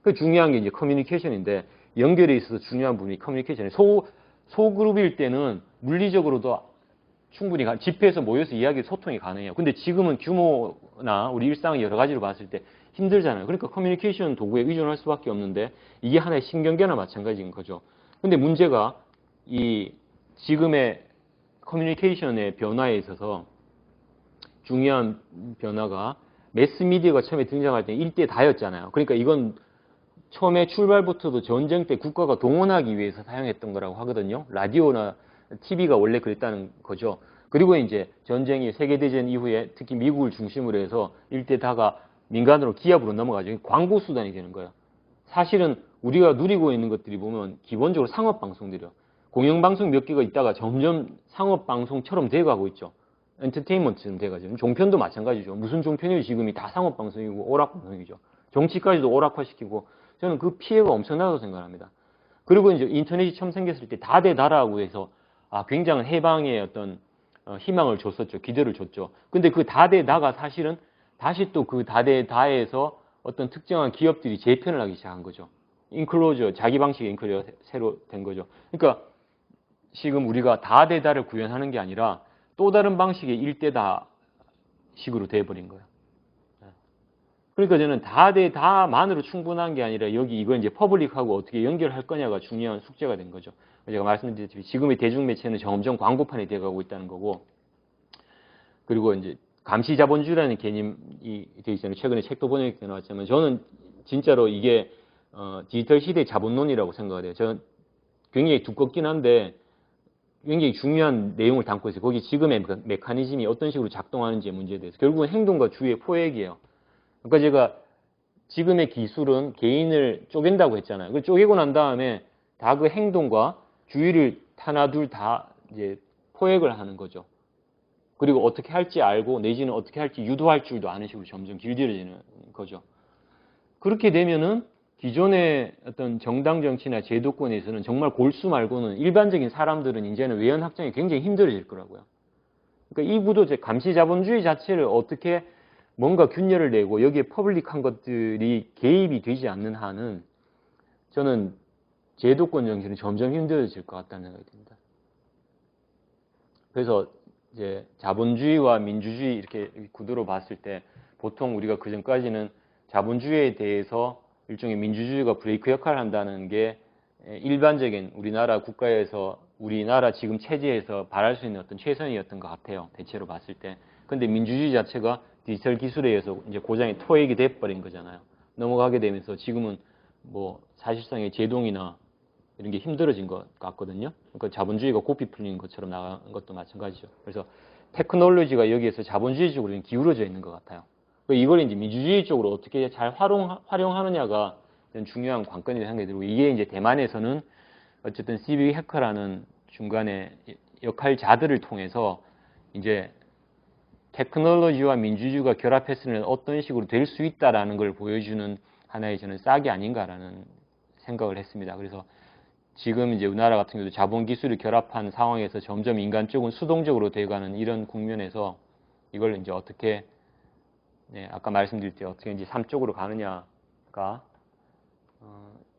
그 중요한 게 이제 커뮤니케이션인데 연결에 있어서 중요한 부분이 커뮤니케이션이에요. 소그룹일 때는 물리적으로도 충분히 집회에서 모여서 소통이 가능해요. 근데 지금은 규모나 우리 일상의 여러 가지로 봤을 때 힘들잖아요. 그러니까 커뮤니케이션 도구에 의존할 수밖에 없는데 이게 하나의 신경계나 마찬가지인 거죠. 근데 문제가 이 지금의 커뮤니케이션의 변화에 있어서 중요한 변화가 매스미디어가 처음에 등장할 때 일대 다였잖아요. 그러니까 이건 처음에 출발부터도 전쟁 때 국가가 동원하기 위해서 사용했던 거라고 하거든요. 라디오나 TV가 원래 그랬다는 거죠. 그리고 이제 전쟁이 세계대전 이후에 특히 미국을 중심으로 해서 일대 다가 민간으로 기압으로 넘어가죠. 광고 수단이 되는 거예요. 사실은 우리가 누리고 있는 것들이 보면 기본적으로 상업방송들이요. 공영방송 몇 개가 있다가 점점 상업방송처럼 돼가고 있죠. 엔터테인먼트처럼 돼가죠. 종편도 마찬가지죠. 무슨 종편이 지금이 다 상업방송이고 오락방송이죠. 정치까지도 오락화시키고 저는 그 피해가 엄청나다고 생각합니다. 그리고 이제 인터넷이 처음 생겼을 때 다대다라고 해서 굉장한 해방의 어떤 희망을 줬었죠. 기대를 줬죠. 근데 그 다대다가 사실은 다시 또 그 다대다에서 어떤 특정한 기업들이 재편을 하기 시작한 거죠. 인클로저, 자기 방식의 인클로저가 새로 된 거죠. 그러니까 지금 우리가 다대다를 구현하는 게 아니라 또 다른 방식의 일대다 식으로 돼버린 거예요. 그러니까 저는 다대다만으로 충분한 게 아니라 여기 이거 이제 퍼블릭하고 어떻게 연결할 거냐가 중요한 숙제가 된 거죠. 제가 말씀드렸듯이 지금의 대중매체는 점점 광고판이 돼가고 있다는 거고, 그리고 이제 감시자본주의라는 개념이 돼 있잖아요. 최근에 책도 번역돼 나왔지만 저는 진짜로 이게 디지털 시대의 자본론이라고 생각을 해요. 저는 굉장히 두껍긴 한데 굉장히 중요한 내용을 담고 있어요. 거기 지금의 메커니즘이 어떤 식으로 작동하는지의 문제에 대해서. 결국은 행동과 주의의 포획이에요. 그러니까 제가 지금의 기술은 개인을 쪼갠다고 했잖아요. 그 쪼개고 난 다음에 다 그 행동과 주의를 하나 둘 다 이제 포획을 하는 거죠. 그리고 어떻게 할지 알고 내지는 어떻게 할지 유도할 줄도 아는 식으로 점점 길들여지는 거죠. 그렇게 되면은 기존의 어떤 정당 정치나 제도권에서는 정말 골수 말고는 일반적인 사람들은 이제는 외연 확장이 굉장히 힘들어질 거라고요. 그러니까 이 구도 감시자본주의 자체를 어떻게 뭔가 균열을 내고 여기에 퍼블릭한 것들이 개입이 되지 않는 한은 저는 제도권 정치는 점점 힘들어질 것 같다는 생각이 듭니다. 그래서 이제 자본주의와 민주주의 이렇게 구도로 봤을 때 보통 우리가 그 전까지는 자본주의에 대해서 일종의 민주주의가 브레이크 역할을 한다는 게 일반적인 우리나라 국가에서 우리나라 지금 체제에서 바랄 수 있는 어떤 최선이었던 것 같아요. 대체로 봤을 때. 근데 민주주의 자체가 디지털 기술에 의해서 이제 고장이 토익이 돼버린 거잖아요. 넘어가게 되면서 지금은 뭐 사실상의 제동이나 이런 게 힘들어진 것 같거든요. 그러니까 자본주의가 고삐 풀리는 것처럼 나간 것도 마찬가지죠. 그래서 테크놀로지가 여기에서 자본주의 쪽으로 기울어져 있는 것 같아요. 이걸 이제 민주주의 쪽으로 어떻게 잘 활용하느냐가 중요한 관건이라고 생각이 들고, 이게 이제 대만에서는 어쨌든 시빅 해커라는 중간에 역할자들을 통해서 이제 테크놀로지와 민주주의가 결합했으면 어떤 식으로 될 수 있다라는 걸 보여주는 하나의 저는 싹이 아닌가라는 생각을 했습니다. 그래서 지금 이제 우리나라 같은 경우도 자본 기술을 결합한 상황에서 점점 인간 쪽은 수동적으로 되어가는 이런 국면에서 이걸 이제 어떻게 아까 말씀드릴 때 어떻게 이제 3쪽으로 가느냐가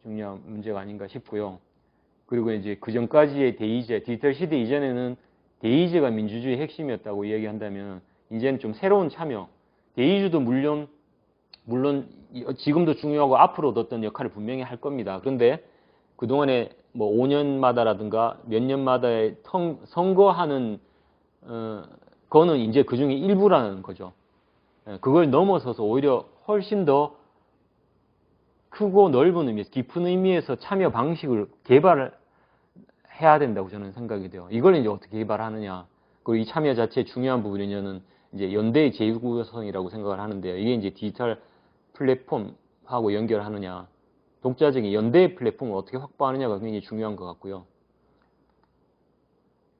중요한 문제가 아닌가 싶고요. 그리고 이제 그 전까지의 대의제, 디지털 시대 이전에는 대의제가 민주주의의 핵심이었다고 이야기한다면 이제는 좀 새로운 참여, 대의주도 물론 지금도 중요하고 앞으로도 어떤 역할을 분명히 할 겁니다. 그런데 그동안에 뭐 5년마다라든가 몇 년마다의 선거하는 거는 이제 그 중에 일부라는 거죠. 그걸 넘어서서 오히려 훨씬 더 크고 넓은 의미에서 깊은 의미에서 참여 방식을 개발을 해야 된다고 저는 생각이 돼요. 이걸 이제 어떻게 개발하느냐. 그리고 이 참여 자체의 중요한 부분이 저는 이제 연대의 제2구성이라고 생각을 하는데요. 이게 이제 디지털 플랫폼하고 연결하느냐. 독자적인 연대의 플랫폼을 어떻게 확보하느냐가 굉장히 중요한 것 같고요.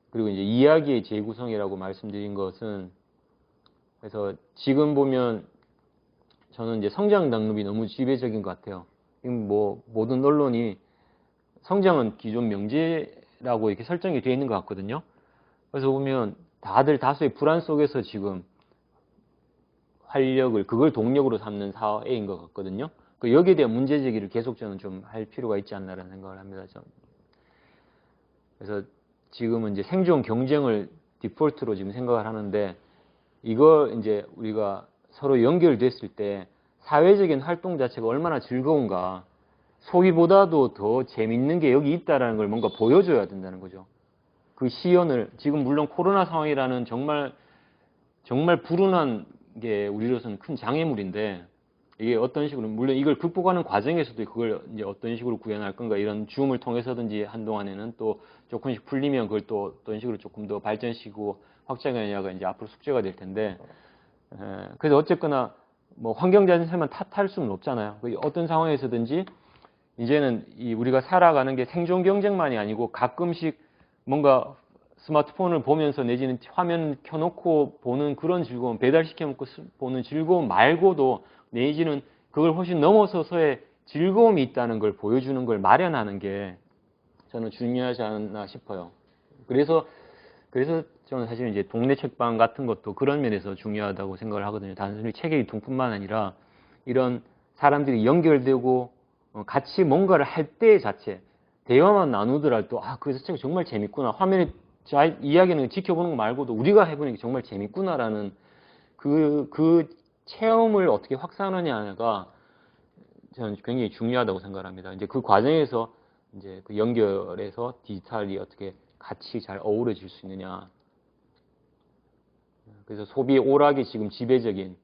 그리고 이제 이야기의 재구성이라고 말씀드린 것은, 그래서 지금 보면 저는 이제 성장 당론이 너무 지배적인 것 같아요. 뭐 모든 언론이 성장은 기존 명제라고 이렇게 설정이 되어 있는 것 같거든요. 그래서 보면 다들 다수의 불안 속에서 지금 활력을 그걸 동력으로 삼는 사회인 것 같거든요. 여기에 대한 문제 제기를 계속 저는 좀 할 필요가 있지 않나라는 생각을 합니다. 그래서 지금은 이제 생존 경쟁을 디폴트로 지금 생각을 하는데, 이거 이제 우리가 서로 연결됐을 때 사회적인 활동 자체가 얼마나 즐거운가, 소위보다도 더 재밌는 게 여기 있다라는 걸 뭔가 보여줘야 된다는 거죠. 그 시연을, 지금 물론 코로나 상황이라는 정말 불운한 게 우리로서는 큰 장애물인데, 이게 어떤 식으로, 물론 이걸 극복하는 과정에서도 그걸 이제 어떤 식으로 구현할 건가, 이런 줌을 통해서든지 한동안에는 또 조금씩 풀리면 그걸 또 어떤 식으로 조금 더 발전시키고 확장하느냐가 이제 앞으로 숙제가 될 텐데, 그래서 어쨌거나 뭐 환경 자체만 탓할 수는 없잖아요. 어떤 상황에서든지 이제는 우리가 살아가는 게 생존 경쟁만이 아니고 가끔씩 뭔가 스마트폰을 보면서 내지는 화면 켜놓고 보는 그런 즐거움, 배달시켜 먹고 보는 즐거움 말고도 내지는 그걸 훨씬 넘어서서의 즐거움이 있다는 걸 보여주는 걸 마련하는 게 저는 중요하지 않나 싶어요. 그래서 저는 사실 이제 동네 책방 같은 것도 그런 면에서 중요하다고 생각을 하거든요. 단순히 책의 유통뿐만 아니라 이런 사람들이 연결되고 같이 뭔가를 할 때 자체, 대화만 나누더라도 그 자체가 정말 재밌구나. 화면에 이야기는 지켜보는 거 말고도 우리가 해보는 게 정말 재밌구나라는 그 체험을 어떻게 확산하느냐가 저는 굉장히 중요하다고 생각합니다. 이제 그 과정에서 이제 그 연결해서 디지털이 어떻게 같이 잘 어우러질 수 있느냐. 그래서 소비의 오락이 지금 지배적인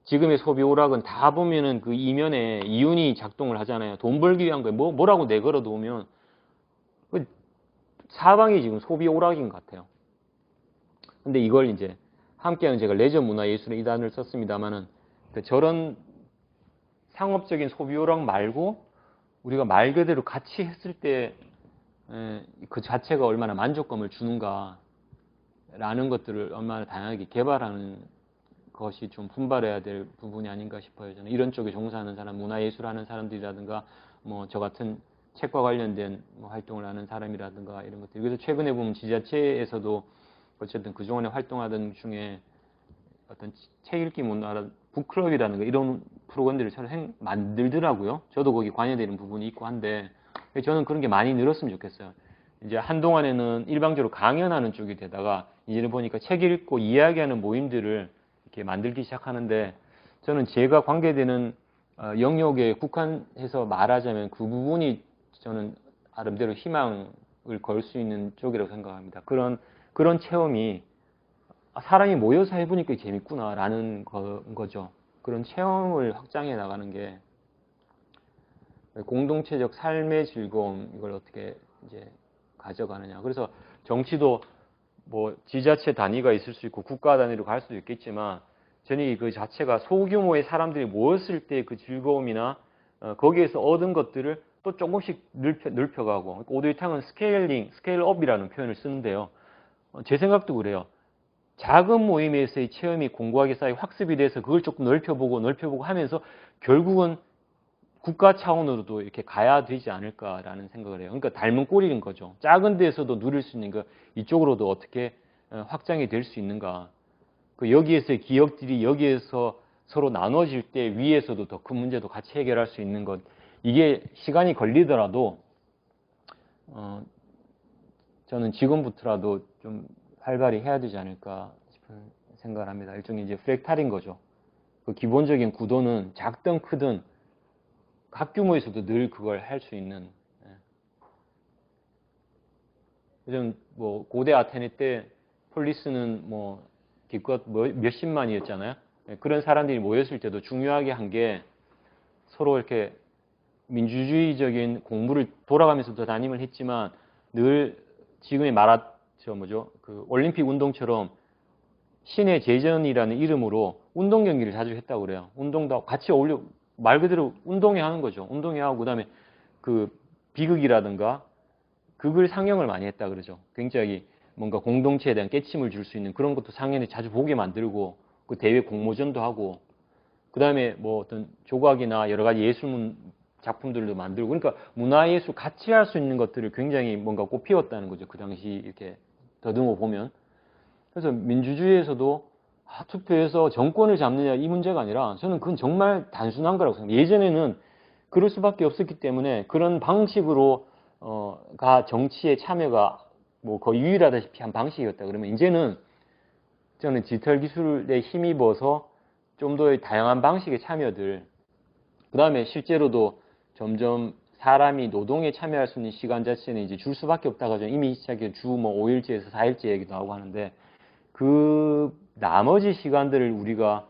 지금의 소비 오락은 다 보면은 그 이면에 이윤이 작동을 하잖아요. 돈 벌기 위한 거에 뭐라고 내걸어 놓으면 그 사방이 지금 소비 오락인 것 같아요. 근데 이걸 이제 함께하는 제가 레저 문화예술의 이단을 썼습니다만은 저런 상업적인 소비 오락 말고 우리가 말 그대로 같이 했을 때 그 자체가 얼마나 만족감을 주는가라는 것들을 얼마나 다양하게 개발하는 것이 좀 분발해야 될 부분이 아닌가 싶어요. 저는 이런 쪽에 종사하는 사람, 문화예술하는 사람들이라든가 뭐 저 같은 책과 관련된 뭐 활동을 하는 사람이라든가 이런 것들. 그래서 최근에 보면 지자체에서도 어쨌든 그동안에 활동하던 중에 어떤 책 읽기 문화, 북클럽이라는 거 이런 프로그램들을 새로 만들더라고요. 저도 거기 관여되는 부분이 있고 한데 저는 그런 게 많이 늘었으면 좋겠어요. 이제 한동안에는 일방적으로 강연하는 쪽이 되다가 이제는 보니까 책 읽고 이야기하는 모임들을 이렇게 만들기 시작하는데 저는 제가 관계되는 영역에 국한해서 말하자면 그 부분이 저는 나름대로 희망을 걸 수 있는 쪽이라고 생각합니다. 그런 체험이 사람이 모여서 해보니까 재밌구나라는 거죠. 그런 체험을 확장해 나가는 게 공동체적 삶의 즐거움 이걸 어떻게 이제 가져가느냐. 그래서 정치도 뭐 지자체 단위가 있을 수 있고 국가 단위로 갈 수도 있겠지만 저는 그 자체가 소규모의 사람들이 모였을 때 그 즐거움이나 거기에서 얻은 것들을 또 조금씩 넓혀가고 오두이탕은 스케일업이라는 표현을 쓰는데요. 제 생각도 그래요. 작은 모임에서의 체험이 공고하게 쌓여 학습이 돼서 그걸 조금 넓혀보고 하면서 결국은 국가 차원으로도 이렇게 가야 되지 않을까라는 생각을 해요. 그러니까 닮은 꼴인 거죠. 작은 데에서도 누릴 수 있는 거 이쪽으로도 어떻게 확장이 될 수 있는가. 여기에서의 기억들이 여기에서 서로 나눠질 때 위에서도 더 큰 문제도 같이 해결할 수 있는 것. 이게 시간이 걸리더라도 저는 지금부터라도 좀 활발히 해야 되지 않을까 싶은 생각을 합니다. 일종의 이제 프랙탈인 거죠. 그 기본적인 구도는 작든 크든 각 규모에서도 늘 그걸 할 수 있는. 요즘 뭐 고대 아테네 때 폴리스는 뭐 기껏 몇십만이었잖아요. 그런 사람들이 모였을 때도 중요하게 한 게 서로 이렇게 민주주의적인 공부를 돌아가면서도 담임을 했지만 늘 지금의 그 올림픽 운동처럼 신의 제전이라는 이름으로 운동 경기를 자주 했다고 그래요. 운동도 같이 어울려 말 그대로 운동회 하는 거죠. 운동회 하고 그다음에 그 비극이라든가 그걸 상영을 많이 했다 그러죠. 굉장히 뭔가 공동체에 대한 깨침을 줄 수 있는 그런 것도 상연히 자주 보게 만들고 그 대회 공모전도 하고 그다음에 뭐 어떤 조각이나 여러 가지 예술 작품들도 만들고 그러니까 문화예술 같이 할 수 있는 것들을 굉장히 뭔가 꽃피웠다는 거죠. 그 당시 이렇게 더듬어 보면. 그래서 민주주의에서도 투표해서 정권을 잡느냐 이 문제가 아니라 저는 그건 정말 단순한 거라고 생각해요. 예전에는 그럴 수밖에 없었기 때문에 그런 방식으로 정치의 참여가 뭐 거의 유일하다시피 한 방식이었다. 그러면 이제는 저는 디지털 기술에 힘입어서 좀 더 다양한 방식의 참여들 그 다음에 실제로도 점점 사람이 노동에 참여할 수 있는 시간 자체는 이제 줄 수밖에 없다고 하죠. 이미 시작해 주 뭐 5일제에서 4일제 얘기도 하고 하는데 그 나머지 시간들을 우리가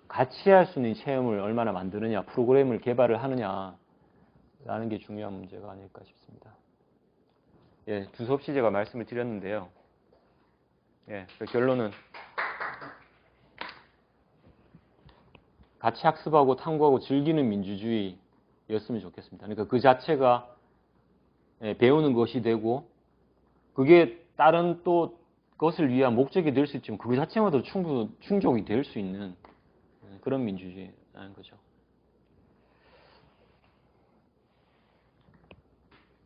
같이 할 수 있는 체험을 얼마나 만드느냐, 프로그램을 개발을 하느냐라는 게 중요한 문제가 아닐까 싶습니다. 예, 두서없이 제가 말씀을 드렸는데요. 예, 그 결론은 같이 학습하고 탐구하고 즐기는 민주주의였으면 좋겠습니다. 그러니까 그 자체가 배우는 것이 되고 그게 다른 또 것을 위한 목적이 될 수 있지만 그 자체마도 충족이 될 수 있는 그런 민주주의라는 거죠.